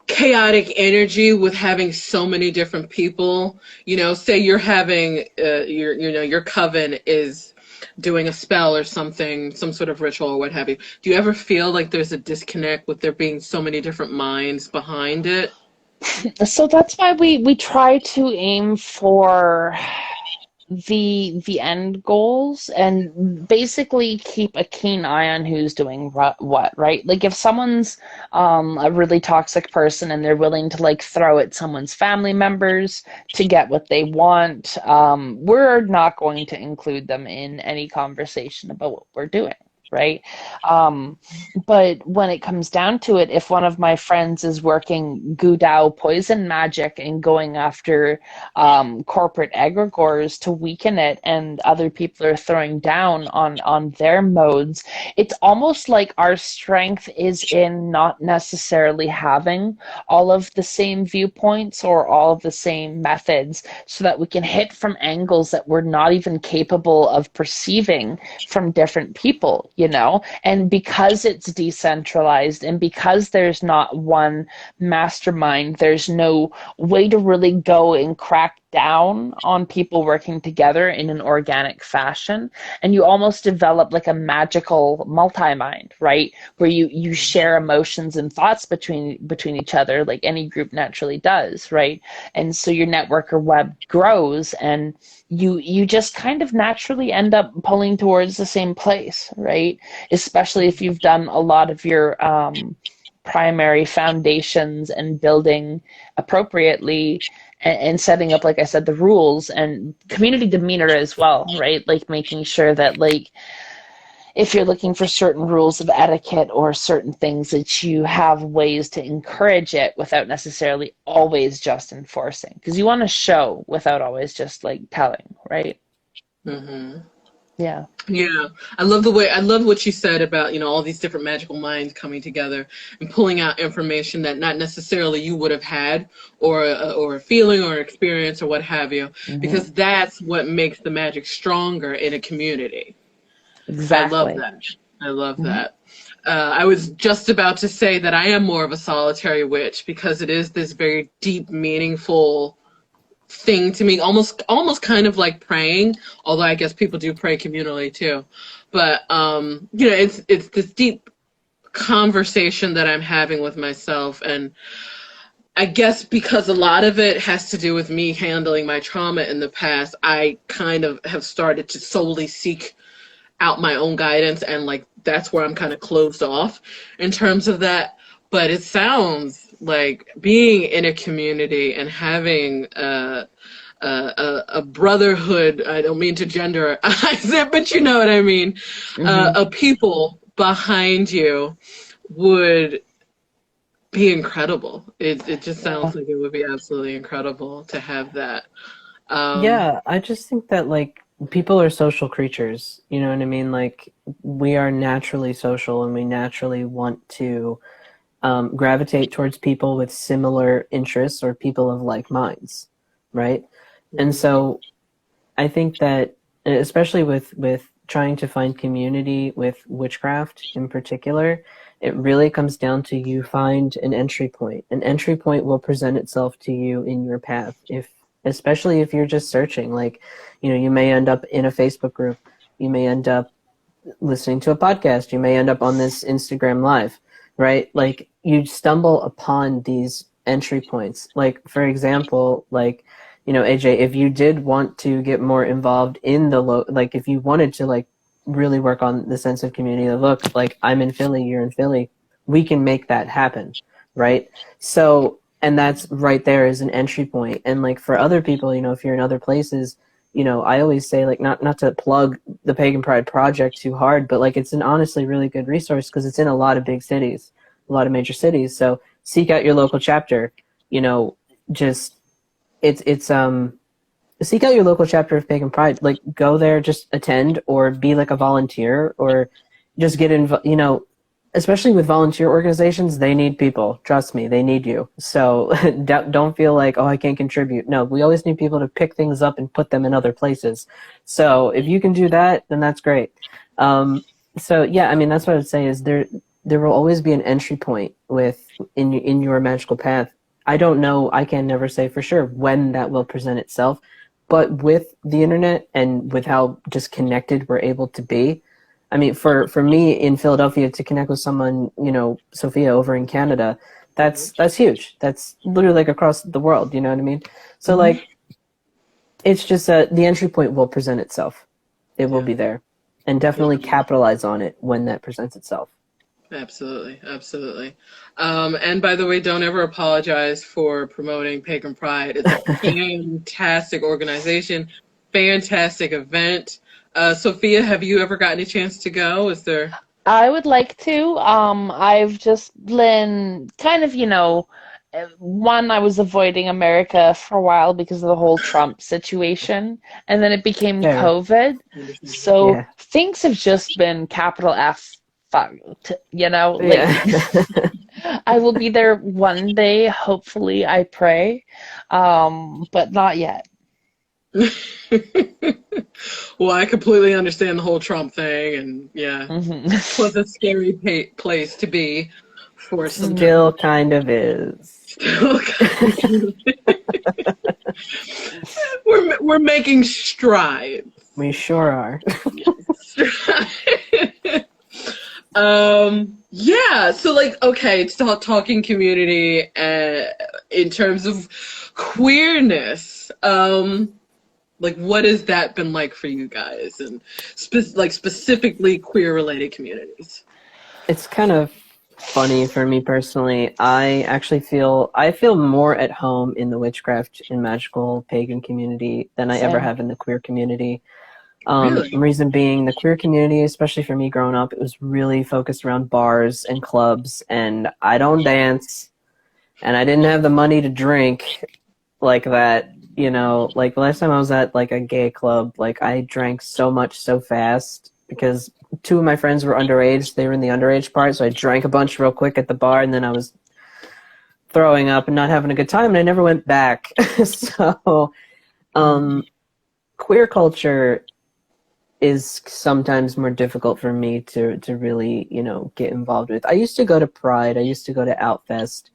chaotic energy with having so many different people? You know, say you're having your coven is doing a spell or something, some sort of ritual or what have you. Do you ever feel like there's a disconnect with there being so many different minds behind it? So that's why we try to aim for the end goals and basically keep a keen eye on who's doing what, right? Like if someone's a really toxic person and they're willing to like throw at someone's family members to get what they want, we're not going to include them in any conversation about what we're doing, right? But when it comes down to it, if one of my friends is working Gudao poison magic and going after corporate egregores to weaken it, and other people are throwing down on their modes, it's almost like our strength is in not necessarily having all of the same viewpoints or all of the same methods, so that we can hit from angles that we're not even capable of perceiving from different people, you know? And because it's decentralized and because there's not one mastermind, there's no way to really go and crack down on people working together in an organic fashion. And you almost develop like a magical multi-mind, right? Where you share emotions and thoughts between each other, like any group naturally does, right? And so your network or web grows, and you just kind of naturally end up pulling towards the same place, right? Especially if you've done a lot of your primary foundations and building appropriately, and setting up, like I said, the rules and community demeanor as well, right? Like making sure that like if you're looking for certain rules of etiquette or certain things, that you have ways to encourage it without necessarily always just enforcing, because you want to show without always just like telling, right? Mm-hmm. Yeah. Yeah, I love what you said about, all these different magical minds coming together and pulling out information that not necessarily you would have had, or a feeling or experience or what have you, because that's what makes the magic stronger in a community. Exactly. I love that. I love that. I was just about to say that I am more of a solitary witch, because it is this very deep, meaningful thing to me, almost kind of like praying, although I guess people do pray communally too. But it's this deep conversation that I'm having with myself, and I guess because a lot of it has to do with me handling my trauma in the past, I kind of have started to solely seek out my own guidance, and like that's where I'm kind of closed off in terms of that. But it sounds like being in a community and having a brotherhood. I don't mean to genderize it, but you know what I mean. A people behind you would be incredible. It just sounds like it would be absolutely incredible to have that. Yeah, I just think that like people are social creatures, you know what I mean? Like we are naturally social and we naturally want to gravitate towards people with similar interests or people of like minds, right? And so I think that especially with trying to find community with witchcraft in particular, it really comes down to you find an entry point. An entry point will present itself to you in your path, if especially if you're just searching. Like, you know, you may end up in a Facebook group, you may end up listening to a podcast, you may end up on this Instagram live, right? Like you stumble upon these entry points. Like for example, like, you know, AJ, if you did want to get more involved in the like if you wanted to like really work on the sense of community, look, like I'm in Philly, you're in Philly, we can make that happen, right? So, and that's right there is an entry point. And like for other people, you know, if you're in other places, you know, I always say like not to plug the Pagan Pride Project too hard, but like it's an honestly really good resource because it's in a lot of big cities, a lot of major cities. So seek out your local chapter, you know, just it's seek out your local chapter of Pagan Pride. Like go there, just attend or be like a volunteer or just get involved, you know, especially with volunteer organizations, they need people. Trust me, they need you. So don't feel like, oh, I can't contribute. No, we always need people to pick things up and put them in other places. So if you can do that, then that's great. So yeah, I mean, that's what I would say is there will always be an entry point in your magical path. I don't know, I can never say for sure when that will present itself, but with the internet and with how just connected we're able to be, I mean, for me in Philadelphia to connect with someone, you know, Sophia over in Canada, that's huge. That's literally like across the world, you know what I mean? So like, it's just the entry point will present itself. It will be there, and definitely capitalize on it when that presents itself. Absolutely, absolutely. And by the way, don't ever apologize for promoting Pagan Pride. It's a fantastic organization, fantastic event. Sophia, have you ever gotten a chance to go? Is there? I would like to. I've just been kind of, you know, one, I was avoiding America for a while because of the whole Trump situation, and then it became COVID. So things have just been capital F fucked, you know? Like, I will be there one day, hopefully, I pray, but not yet. Well, I completely understand the whole Trump thing, and it was a scary place to be for some. Still kind of is. Still kind of. We're making strides. We sure are. Yeah. So, like, okay, talking community, in terms of queerness. Like, what has that been like for you guys, and specifically queer-related communities? It's kind of funny for me personally. I feel more at home in the witchcraft and magical pagan community than I ever have in the queer community. Really? Reason being, the queer community, especially for me growing up, it was really focused around bars and clubs, and I don't dance, and I didn't have the money to drink like that. You know, like the last time I was at like a gay club, like I drank so much so fast because two of my friends were underage. They were in the underage part, so I drank a bunch real quick at the bar, and then I was throwing up and not having a good time, and I never went back. So, queer culture is sometimes more difficult for me to really, you know, get involved with. I used to go to Pride. I used to go to Outfest.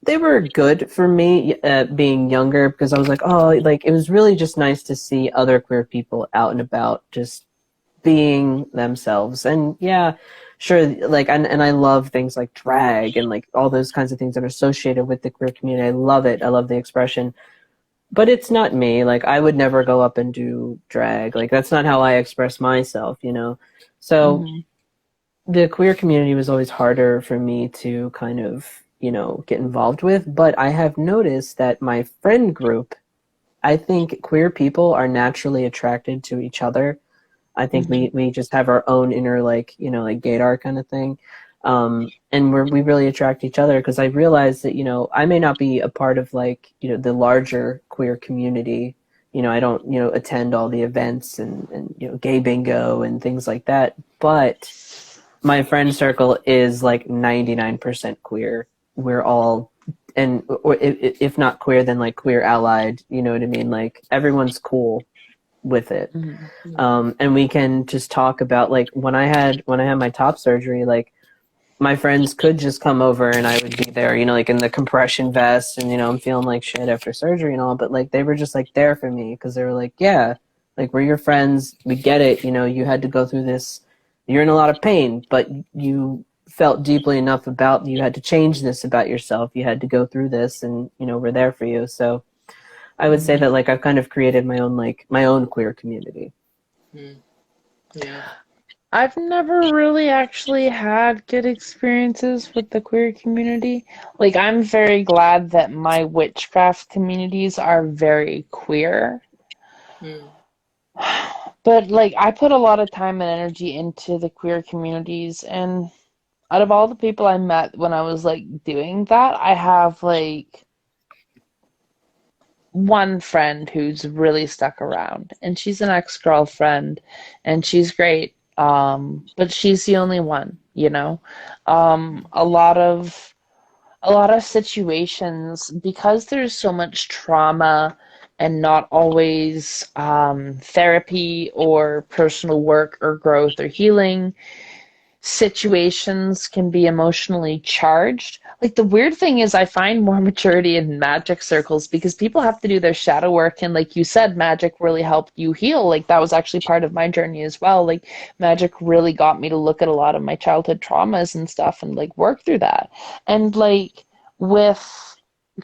They were good for me being younger because I was like, oh, like it was really just nice to see other queer people out and about just being themselves. And yeah, sure, like, and I love things like drag and like all those kinds of things that are associated with the queer community. I love it. I love the expression. but it's not me. Like, I would never go up and do drag. Like, that's not how I express myself, you know? So the queer community was always harder for me to kind of, you know, get involved with. But I have noticed that my friend group, I think queer people are naturally attracted to each other. I think we just have our own inner, like, you know, like gaydar kind of thing. And we really attract each other because I realize that, you know, I may not be a part of, like, you know, the larger queer community. You know, I don't, you know, attend all the events and you know, gay bingo and things like that. But my friend circle is like 99% queer. We're all, and or if not queer, then like queer allied. You know what I mean? Like, everyone's cool with it. And we can just talk about, like, when I had my top surgery, like, my friends could just come over and I would be there, you know, like in the compression vest, and, you know, I'm feeling like shit after surgery and all, but like they were just like there for me because they were like, yeah, like, we're your friends, we get it, you know, you had to go through this, you're in a lot of pain, but you felt deeply enough about, you had to change this about yourself, you had to go through this, and, you know, we're there for you. So I would say that, like, I've kind of created my own, like, my own queer community. Yeah. I've never really actually had good experiences with the queer community. Like, I'm very glad that my witchcraft communities are very queer. But, like, I put a lot of time and energy into the queer communities, and out of all the people I met when I was, like, doing that, I have, like, one friend who's really stuck around, and she's an ex-girlfriend, and she's great. But she's the only one, you know. A lot of situations, because there's so much trauma and not always therapy or personal work or growth or healing, situations can be emotionally charged. Like, the weird thing is, I find more maturity in magic circles because people have to do their shadow work, and, like you said, magic really helped you heal. Like, that was actually part of my journey as well. Like, magic really got me to look at a lot of my childhood traumas and stuff and, like, work through that. And, like, with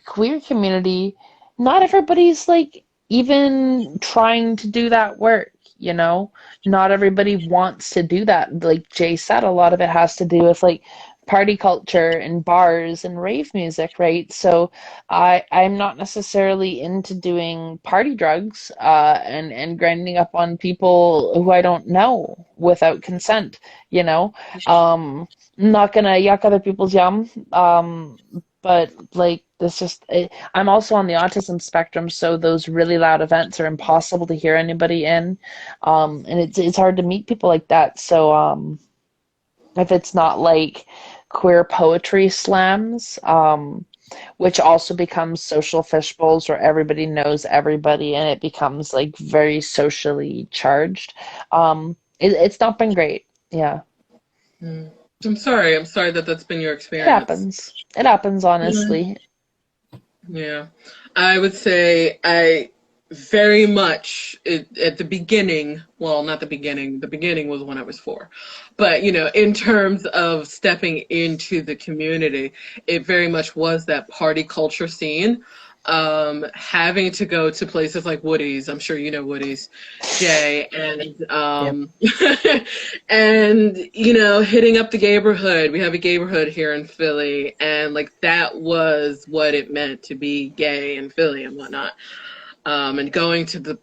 queer community, not everybody's, like, even trying to do that work, you know? Not everybody wants to do that. Like Jay said, a lot of it has to do with, like, party culture and bars and rave music, right? So I'm not necessarily into doing party drugs and grinding up on people who I don't know without consent, you know? Not gonna yuck other people's yum. But, like, this just, I'm also on the autism spectrum, so those really loud events are impossible to hear anybody in. And it's hard to meet people like that. So if it's not like queer poetry slams, which also becomes social fishbowls where everybody knows everybody and it becomes, like, very socially charged, it's not been great. Yeah. I'm sorry that that's been your experience. It happens, honestly. Yeah. I would say I very much at the beginning, well, not the beginning was when I was 4, but, you know, in terms of stepping into the community, it very much was that party culture scene. Having to go to places like Woody's, I'm sure you know Woody's, Jay, and and, you know, hitting up the gayborhood. We have a gayborhood here in Philly, and, like, that was what it meant to be gay in Philly and whatnot. And going to the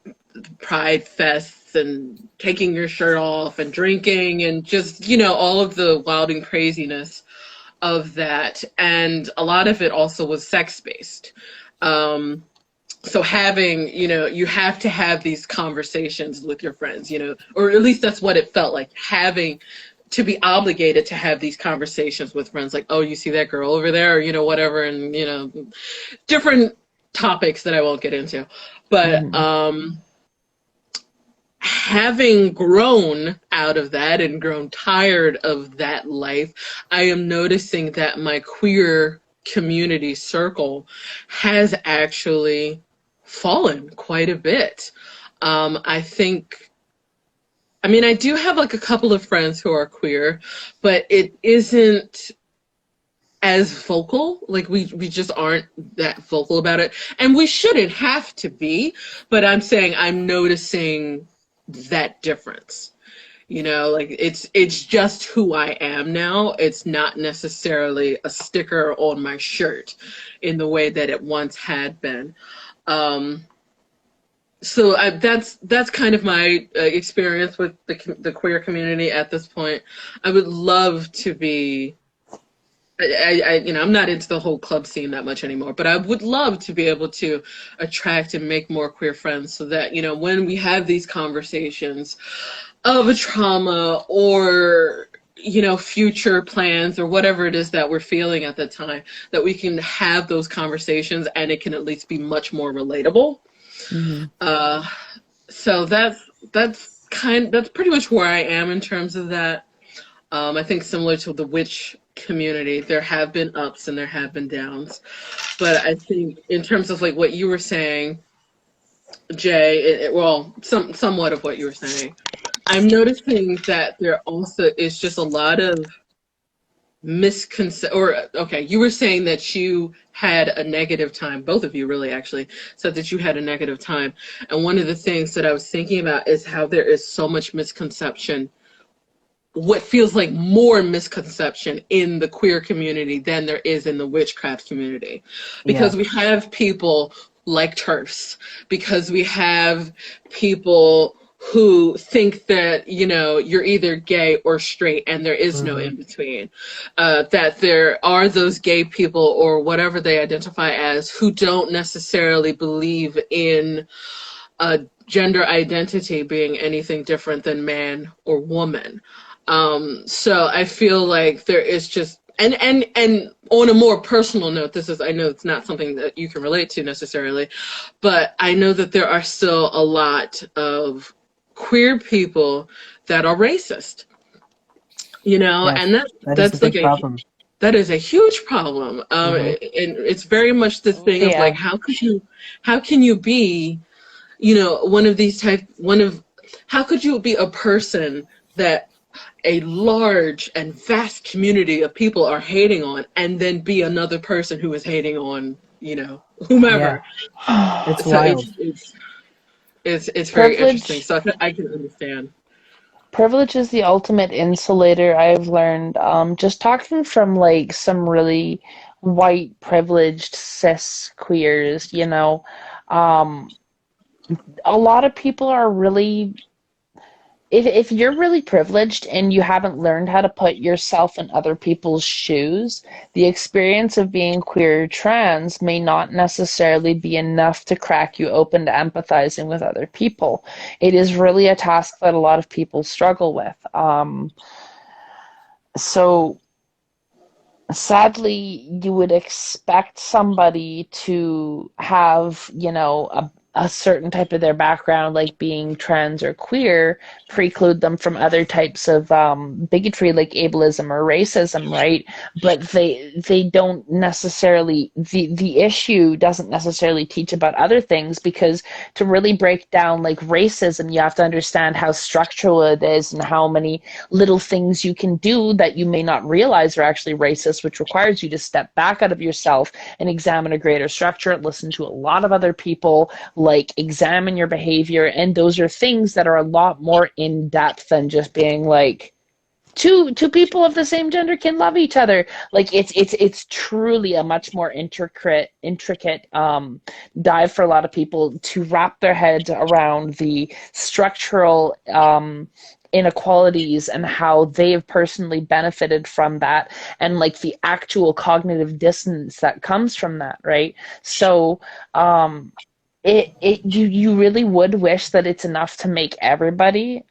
pride fests and taking your shirt off and drinking and just, you know, all of the wild and craziness of that. And a lot of it also was sex-based. So having, you know, you have to have these conversations with your friends, you know, or at least that's what it felt like, having to be obligated to have these conversations with friends, like, oh, you see that girl over there, or, you know, whatever, and, you know, different topics that I won't get into. But having grown out of that and grown tired of that life, I am noticing that my queer community circle has actually fallen quite a bit. I think, I mean, I do have, like, a couple of friends who are queer, but it isn't as vocal. Like we just aren't that vocal about it, and we shouldn't have to be. But I'm saying I'm noticing that difference. You know, like it's just who I am now. It's not necessarily a sticker on my shirt in the way that it once had been. Um, that's kind of my experience with the queer community at this point. I would love to be. I'm not into the whole club scene that much anymore, but I would love to be able to attract and make more queer friends so that, when we have these conversations of a trauma or, future plans or whatever it is that we're feeling at the time, that we can have those conversations and it can at least be much more relatable. Mm-hmm. So that's pretty much where I am in terms of that. I think similar to the witch community, there have been ups and there have been downs, but I think in terms of like what you were saying, Jay, somewhat of what you were saying, I'm noticing that there also is just a lot of you were saying that you had a negative time. Both of you really actually said that you had a negative time. And one of the things that I was thinking about is how there is so much misconception, what feels like more misconception in the queer community than there is in the witchcraft community. Because we have people like TERFs, because we have people who think that, you're either gay or straight and there is no in between. That there are those gay people or whatever they identify as who don't necessarily believe in gender identity being anything different than man or woman. So I feel like there is just, and on a more personal note, I know it's not something that you can relate to necessarily, but I know that there are still a lot of queer people that are racist, and that's like a problem. That is a huge problem. And it's very much this thing of like, how can you be, how could you be a person that a large and vast community of people are hating on and then be another person who is hating on, whomever. It's wild. It's very interesting. So I can understand. Privilege is the ultimate insulator, I've learned. Just talking from like some really white privileged cis queers, a lot of people are really, if you're really privileged and you haven't learned how to put yourself in other people's shoes, the experience of being queer or trans may not necessarily be enough to crack you open to empathizing with other people. It is really a task that a lot of people struggle with. So sadly, you would expect somebody to have, a certain type of their background, like being trans or queer, preclude them from other types of bigotry like ableism or racism, right? But they don't necessarily, the issue doesn't necessarily teach about other things, because to really break down like racism, you have to understand how structural it is and how many little things you can do that you may not realize are actually racist, which requires you to step back out of yourself and examine a greater structure, listen to a lot of other people, like examine your behavior. And those are things that are a lot more in depth than just being like, two people of the same gender can love each other. Like it's truly a much more intricate dive for a lot of people to wrap their heads around the structural inequalities and how they have personally benefited from that, and like the actual cognitive dissonance that comes from that, right? So you really would wish that it's enough to make everybody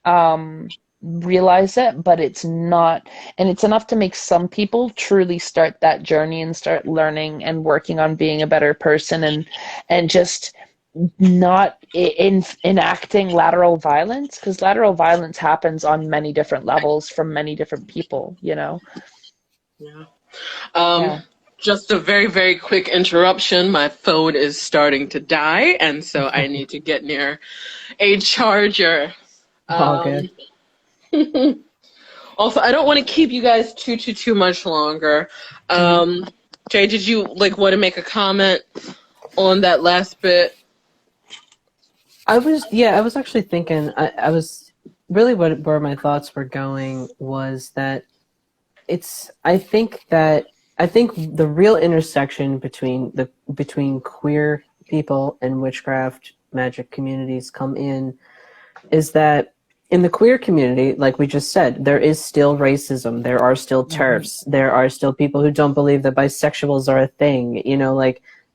realize it, but it's not. And it's enough to make some people truly start that journey and start learning and working on being a better person, and just not enacting lateral violence, because lateral violence happens on many different levels from many different people, Yeah. Just a very, very quick interruption. My phone is starting to die, and so I need to get near a charger. All good. Also, I don't want to keep you guys too much longer. Jay, did you want to make a comment on that last bit? I was actually thinking, I was really where my thoughts were going was that I think the real intersection between queer people and witchcraft magic communities come in is that in the queer community, like we just said, there is still racism. There are still TERFs. There are still people who don't believe that bisexuals are a thing.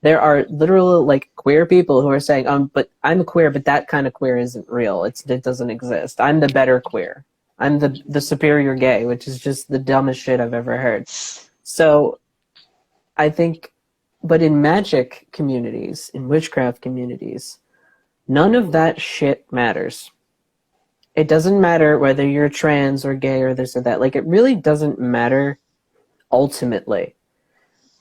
There are literal queer people who are saying, but I'm queer, but that kind of queer isn't real. It doesn't exist. I'm the better queer. I'm the superior gay, which is just the dumbest shit I've ever heard. So I think, but in magic communities, in witchcraft communities, none of that shit matters. It doesn't matter whether you're trans or gay or this or that. It really doesn't matter ultimately.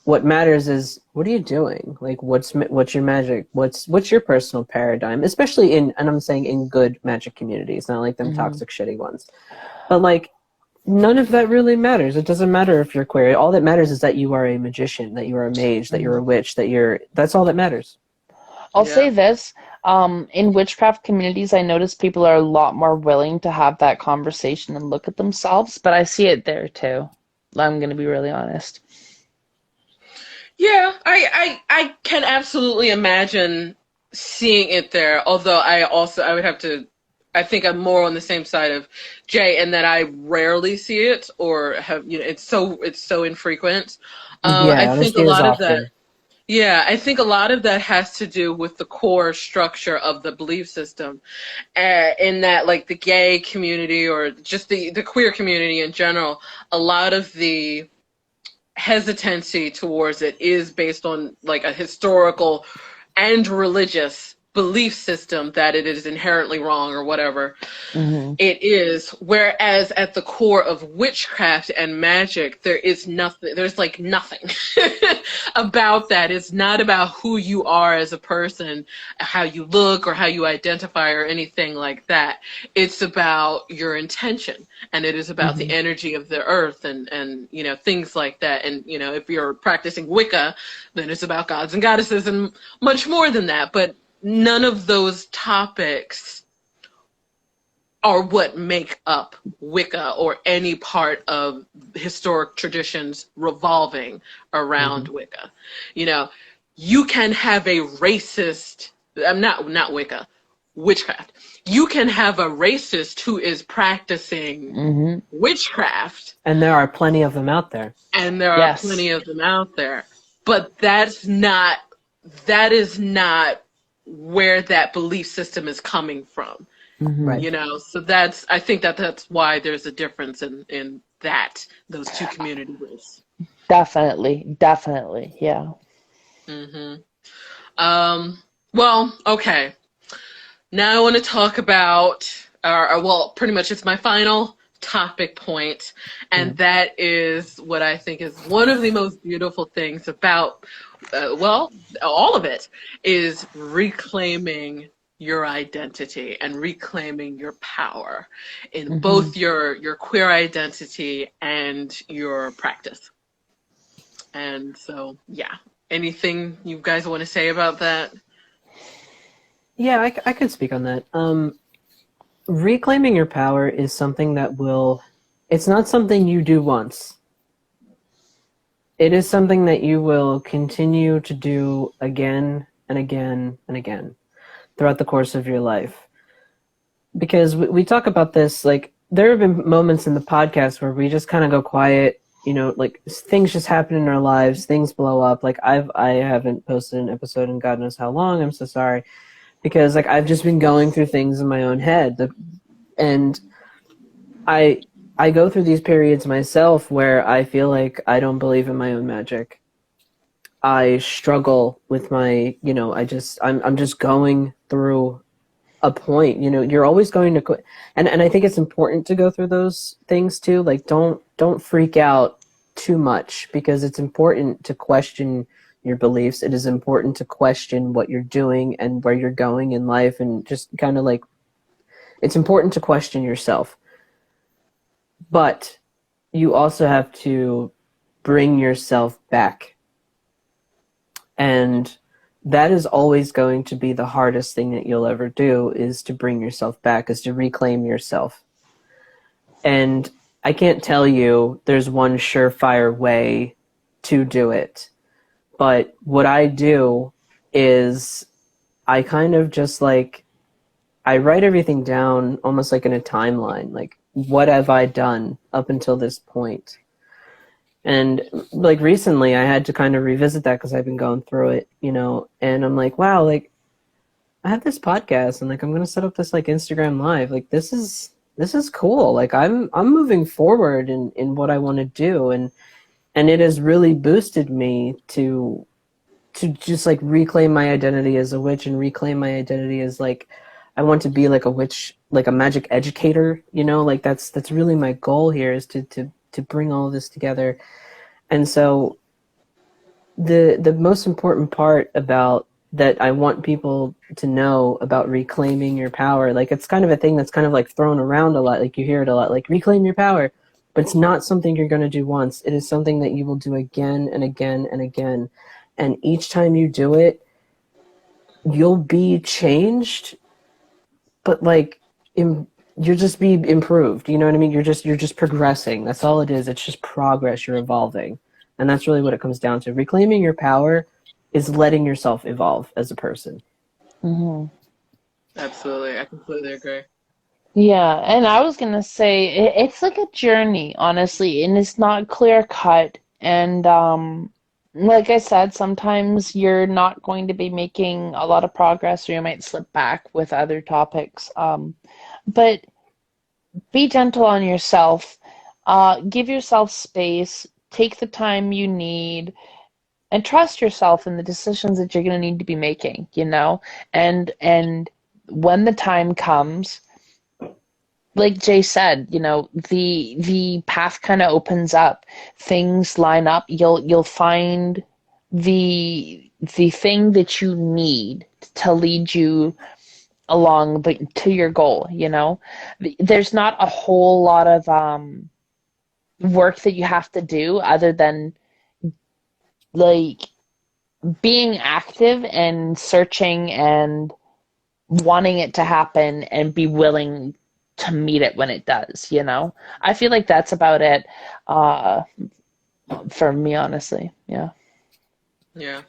What matters is, what are you doing? What's your magic? What's your personal paradigm? Especially and I'm saying in good magic communities, not like them toxic shitty ones. But none of that really matters. It doesn't matter if you're queer. All that matters is that you are a magician, that you are a mage, that you're a witch, that's all that matters. I'll say this. In witchcraft communities, I notice people are a lot more willing to have that conversation and look at themselves, but I see it there too. I'm going to be really honest. Yeah, I can absolutely imagine seeing it there, although I would have to, I think I'm more on the same side of Jay in that I rarely see it or have, it's so infrequent. I think a lot of that. Yeah, I think a lot of that has to do with the core structure of the belief system, in that the gay community or just the queer community in general, a lot of the hesitancy towards it is based on a historical and religious belief system that it is inherently wrong or whatever it is, whereas at the core of witchcraft and magic there's nothing about that. It's not about who you are as a person, how you look or how you identify or anything like that. It's about your intention, and it is about the energy of the earth and things like that. And if you're practicing Wicca, then it's about gods and goddesses and much more than that. But none of those topics are what make up Wicca or any part of historic traditions revolving around Wicca. You can have a racist, not Wicca, witchcraft. You can have a racist who is practicing witchcraft. And there are plenty of them out there. But that is not where that belief system is coming from. Right. So I think that's why there's a difference in those two community groups. Definitely, yeah. Well, okay. Now I want to talk about, pretty much it's my final topic point, and that is what I think is one of the most beautiful things about, all of it, is reclaiming your identity and reclaiming your power in both your queer identity and your practice. And so, yeah. Anything you guys want to say about that? Yeah, I could speak on that. Reclaiming your power is something that it's not something you do once. It is something that you will continue to do again and again and again throughout the course of your life. Because we talk about this, there have been moments in the podcast where we just kind of go quiet, things just happen in our lives, things blow up. I haven't posted an episode in God knows how long, I'm so sorry. Because I've just been going through things in my own head. And I go through these periods myself where I feel like I don't believe in my own magic. I struggle with my, I'm just going through a point. You're always going to quit. And I think it's important to go through those things too. Don't freak out too much, because it's important to question your beliefs. It is important to question what you're doing and where you're going in life, and just kind of it's important to question yourself. But you also have to bring yourself back. And that is always going to be the hardest thing that you'll ever do, is to bring yourself back, is to reclaim yourself. And I can't tell you there's one surefire way to do it. But what I do is I kind of just like, I write everything down almost like in a timeline. Like, what have I done up until this point? And like recently I had to kind of revisit that because I've been going through it, you know, and I'm like, wow, like I have this podcast and like I'm gonna set up this like Instagram live. Like this is cool. Like I'm moving forward in what I want to do, and it has really boosted me to just like reclaim my identity as a witch and reclaim my identity as like I want to be like a witch, like a magic educator, you know, like that's really my goal here, is to bring all of this together. And so the most important part about that I want people to know about reclaiming your power, like it's kind of a thing that's kind of like thrown around a lot, like you hear it a lot, like reclaim your power, but it's not something you're going to do once. It is something that you will do again and again and again. And each time you do it, you'll be changed, but like you'll just be improved. You know what I mean? You're just progressing. That's all it is. It's just progress. You're evolving. And that's really what it comes down to. Reclaiming your power is letting yourself evolve as a person. Mm-hmm. Absolutely. I completely agree. Yeah, and I was gonna say it's like a journey, honestly, and it's not clear cut. And like I said, sometimes you're not going to be making a lot of progress, or you might slip back with other topics. But be gentle on yourself. Give yourself space. Take the time you need, and trust yourself in the decisions that you're going to need to be making. You know, and when the time comes, like Jay said, you know, the path kind of opens up. Things line up. You'll find the thing that you need to lead you along to your goal, you know. There's not a whole lot of work that you have to do other than like being active and searching and wanting it to happen and be willing to meet it when it does, you know. I feel like that's about it for me, honestly. Yeah. Yeah.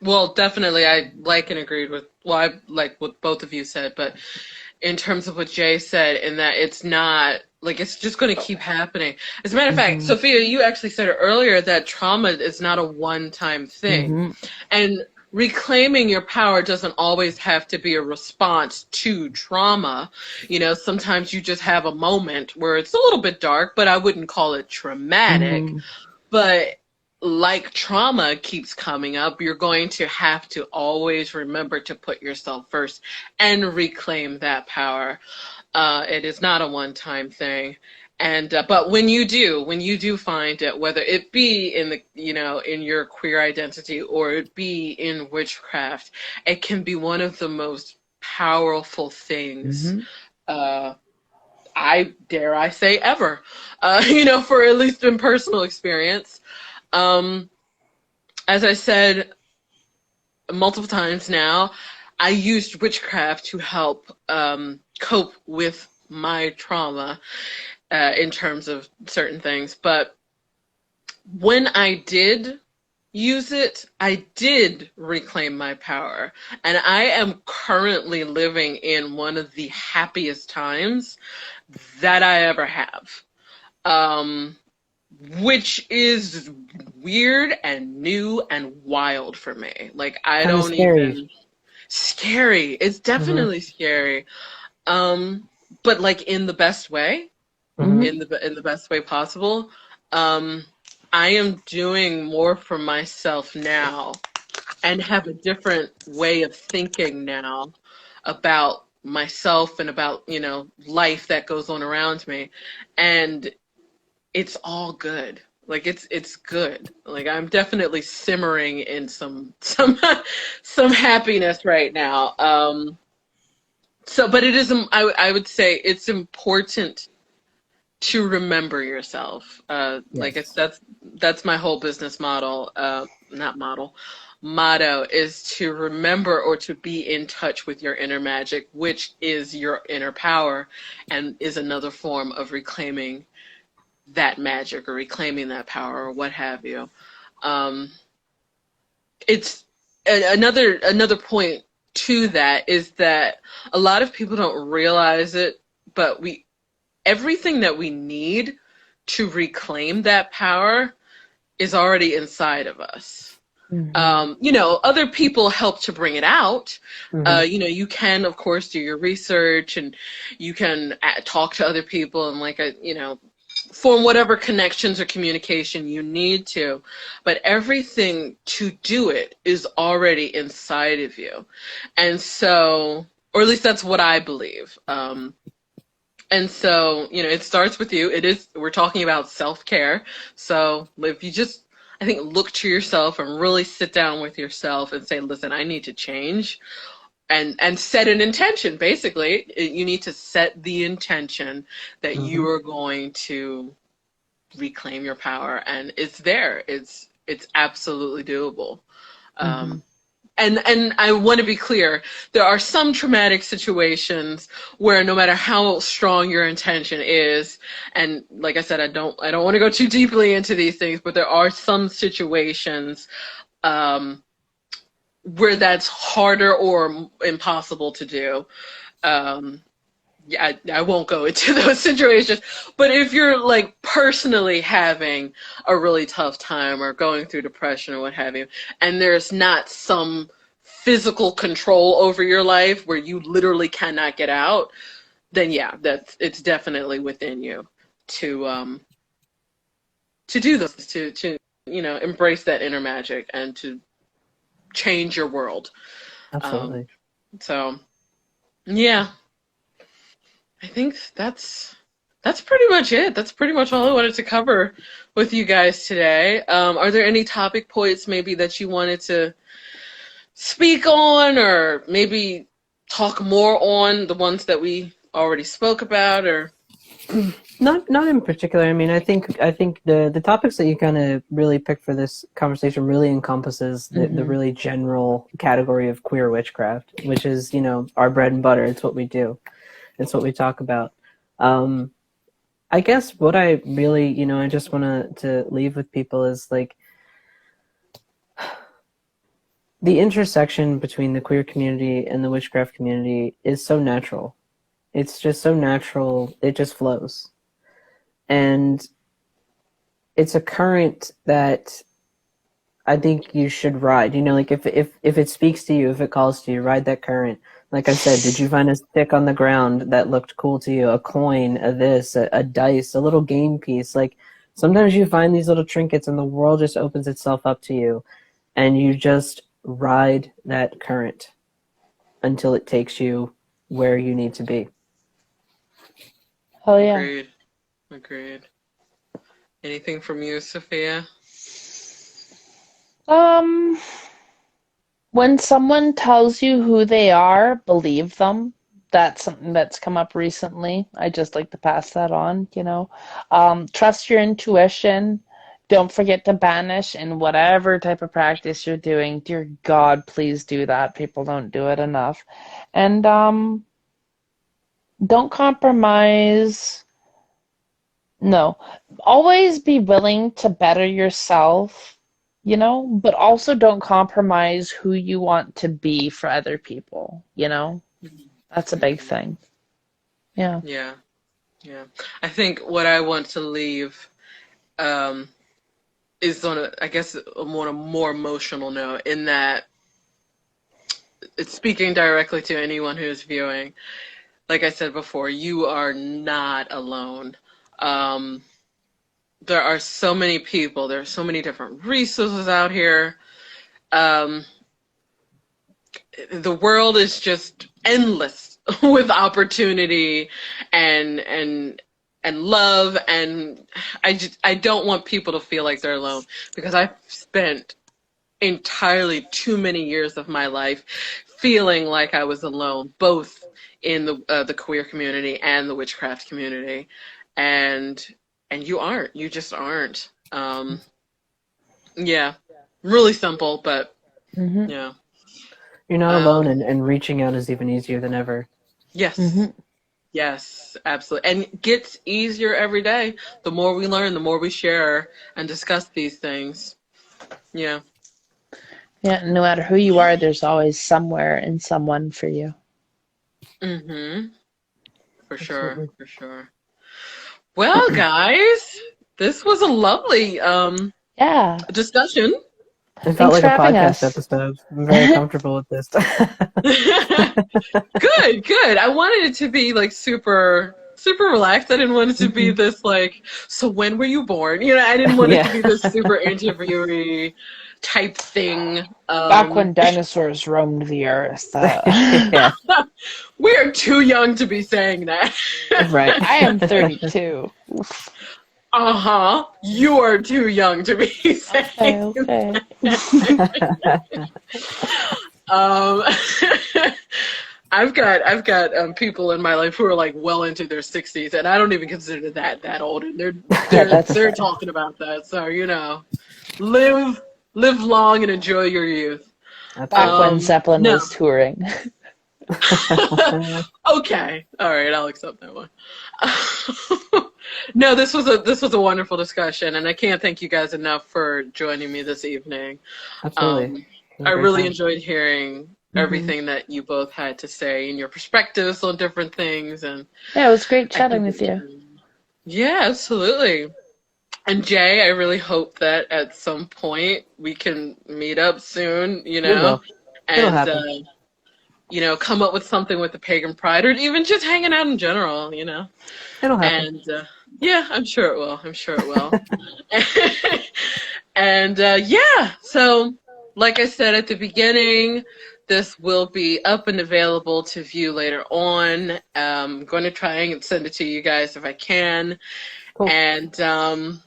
Well, definitely, I like and agreed with, well, I like what both of you said, but in terms of what Jay said, in that it's not, like, it's just going to keep happening. As a matter of fact, Sophia, you actually said earlier that trauma is not a one-time thing. And reclaiming your power doesn't always have to be a response to trauma. You know, sometimes you just have a moment where it's a little bit dark, but I wouldn't call it traumatic. But like trauma keeps coming up, you're going to have to always remember to put yourself first and reclaim that power. It is not a one-time thing. And but when you do find it, whether it be in the, you know, in your queer identity or it be in witchcraft, it can be one of the most powerful things. I dare I say ever, you know, for at least in personal experience. As I said multiple times now, I used witchcraft to help cope with my trauma in terms of certain things. But when I did use it, I did reclaim my power. And I am currently living in one of the happiest times that I ever have. Which is weird and new and wild for me. Like, I Kinda don't scary. even... Scary. It's definitely scary. But like in the best way, in the best way possible. I am doing more for myself now and have a different way of thinking now about myself and about, you know, life that goes on around me. And it's all good. Like it's good. Like I'm definitely simmering in some happiness right now. So, but it is, I would say it's important to remember yourself. Like Yes. that's my whole business model, not model, motto is to remember or to be in touch with your inner magic, which is your inner power and is another form of reclaiming that magic or reclaiming that power or what have you. Um, it's another point to that is that a lot of people don't realize it, but everything that we need to reclaim that power is already inside of us. Other people help to bring it out. You can, of course, do your research and you can talk to other people and form whatever connections or communication you need to. But everything to do it is already inside of you. And so, or at least that's what I believe. And so, it starts with you. We're talking about self-care. So if you just, I think, look to yourself and really sit down with yourself and say, listen, I need to change and set an intention. Basically, you need to set the intention that you are going to reclaim your power, and it's there. It's absolutely doable. And I want to be clear, there are some traumatic situations where no matter how strong your intention is, and like I said, I don't want to go too deeply into these things, but there are some situations where that's harder or impossible to do. I won't go into those situations, but if you're like personally having a really tough time or going through depression or what have you, and there's not some physical control over your life where you literally cannot get out, then it's definitely within you to do this, to embrace that inner magic and to change your world. Absolutely. So yeah. I think that's pretty much it. That's pretty much all I wanted to cover with you guys today. Are there any topic points maybe that you wanted to speak on, or maybe talk more on the ones that we already spoke about, or? Not in particular. I mean, I think the topics that you kind of really picked for this conversation really encompasses the really general category of queer witchcraft, which is, our bread and butter. It's what we do. It's what we talk about. I guess what I really, I just want to leave with people is like the intersection between the queer community and the witchcraft community is so natural. It's just so natural. It just flows. And it's a current that I think you should ride. Like if it speaks to you, if it calls to you, ride that current. Like I said, did you find a stick on the ground that looked cool to you? A coin, a dice, a little game piece. Like sometimes you find these little trinkets and the world just opens itself up to you, and you just ride that current until it takes you where you need to be. Oh yeah. Agreed. Anything from you, Sophia? When someone tells you who they are, believe them. That's something that's come up recently. I just like to pass that on, Trust your intuition. Don't forget to banish in whatever type of practice you're doing. Dear God, please do that. People don't do it enough. And don't compromise. No. Always be willing to better yourself. But also don't compromise who you want to be for other people, That's a big thing. Yeah. Yeah. I think what I want to leave is on a more emotional note, in that it's speaking directly to anyone who's viewing. Like I said before, you are not alone. There are so many people. There are so many different resources out here. The world is just endless with opportunity and love, and I don't want people to feel like they're alone, because I've spent entirely too many years of my life feeling like I was alone, both in the queer community and the witchcraft community, and you aren't. You just aren't. Yeah, really simple, but Mm-hmm. yeah. You're not alone, and reaching out is even easier than ever. Yes. Mm-hmm. Yes, absolutely. And it gets easier every day. The more we learn, the more we share and discuss these things. Yeah. Yeah, no matter who you are, there's always somewhere and someone for you. Mm-hmm. For sure. Absolutely. For sure. Well, guys, this was a lovely Yeah. discussion. It felt Thanks like for a having podcast us. episode. I'm very comfortable with this. Good, good. I wanted it to be like super relaxed. I didn't want it to be this like, so when were you born? You know, I didn't want it to be this super interviewy type thing. Back when dinosaurs roamed the earth. Yeah, We are too young to be saying that. right. I am 32. Uh-huh. You are too young to be saying Okay. I've got people in my life who are like well into their 60s, and I don't even consider that old, and they're talking about that. So live long and enjoy your youth. Back when Zeppelin no. was touring. Okay, all right, I'll accept that one. No, this was a wonderful discussion, and I can't thank you guys enough for joining me this evening. Absolutely. I really enjoyed hearing everything that you both had to say and your perspectives on different things, and Yeah, it was great chatting with you. Yeah, absolutely. And Jay, I really hope that at some point we can meet up soon, It'll happen. and come up with something with the Pagan Pride, or even just hanging out in general, It'll happen. And yeah, I'm sure it will. And yeah, so like I said at the beginning, this will be up and available to view later on. I'm going to try and send it to you guys if I can. Cool. And I'm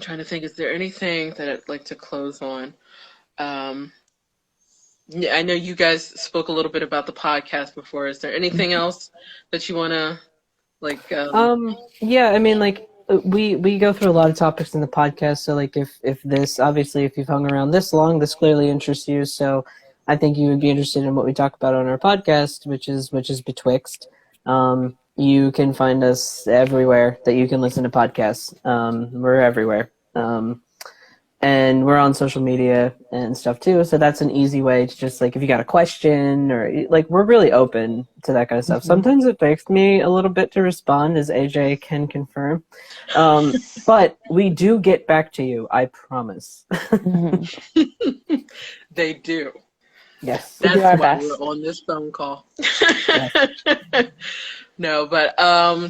trying to think, is there anything that I'd like to close on? Yeah, I know you guys spoke a little bit about the podcast before. Is there anything else that you want to like? Yeah, I mean, like we go through a lot of topics in the podcast. So like, if this, obviously, if you've hung around this long, this clearly interests you. So I think you would be interested in what we talk about on our podcast, which is Betwixt. You can find us everywhere that you can listen to podcasts. We're everywhere. And we're on social media and stuff too. So that's an easy way to just like, if you got a question or like, we're really open to that kind of stuff. Sometimes it takes me a little bit to respond, as AJ can confirm. But we do get back to you. I promise. They do. Yes. That's why we're on this phone call. Yes. No, but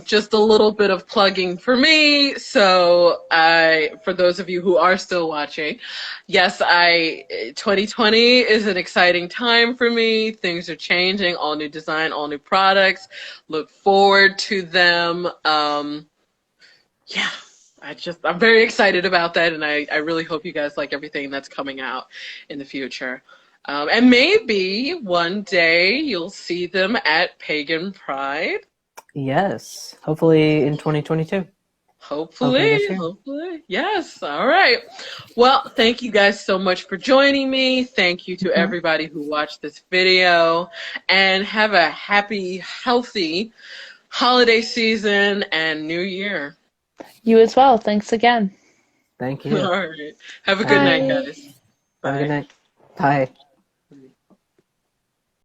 just a little bit of plugging for me. So for those of you who are still watching, yes, 2020 is an exciting time for me. Things are changing, all new design, all new products. Look forward to them. Yeah, I'm very excited about that, and I really hope you guys like everything that's coming out in the future. And maybe one day you'll see them at Pagan Pride. Yes, hopefully in 2022. Hopefully. Yes. All right. Well, thank you guys so much for joining me. Thank you to everybody who watched this video, and have a happy, healthy holiday season and new year. You as well. Thanks again. Thank you. All right. Have a good night, guys. Have a good night. Bye.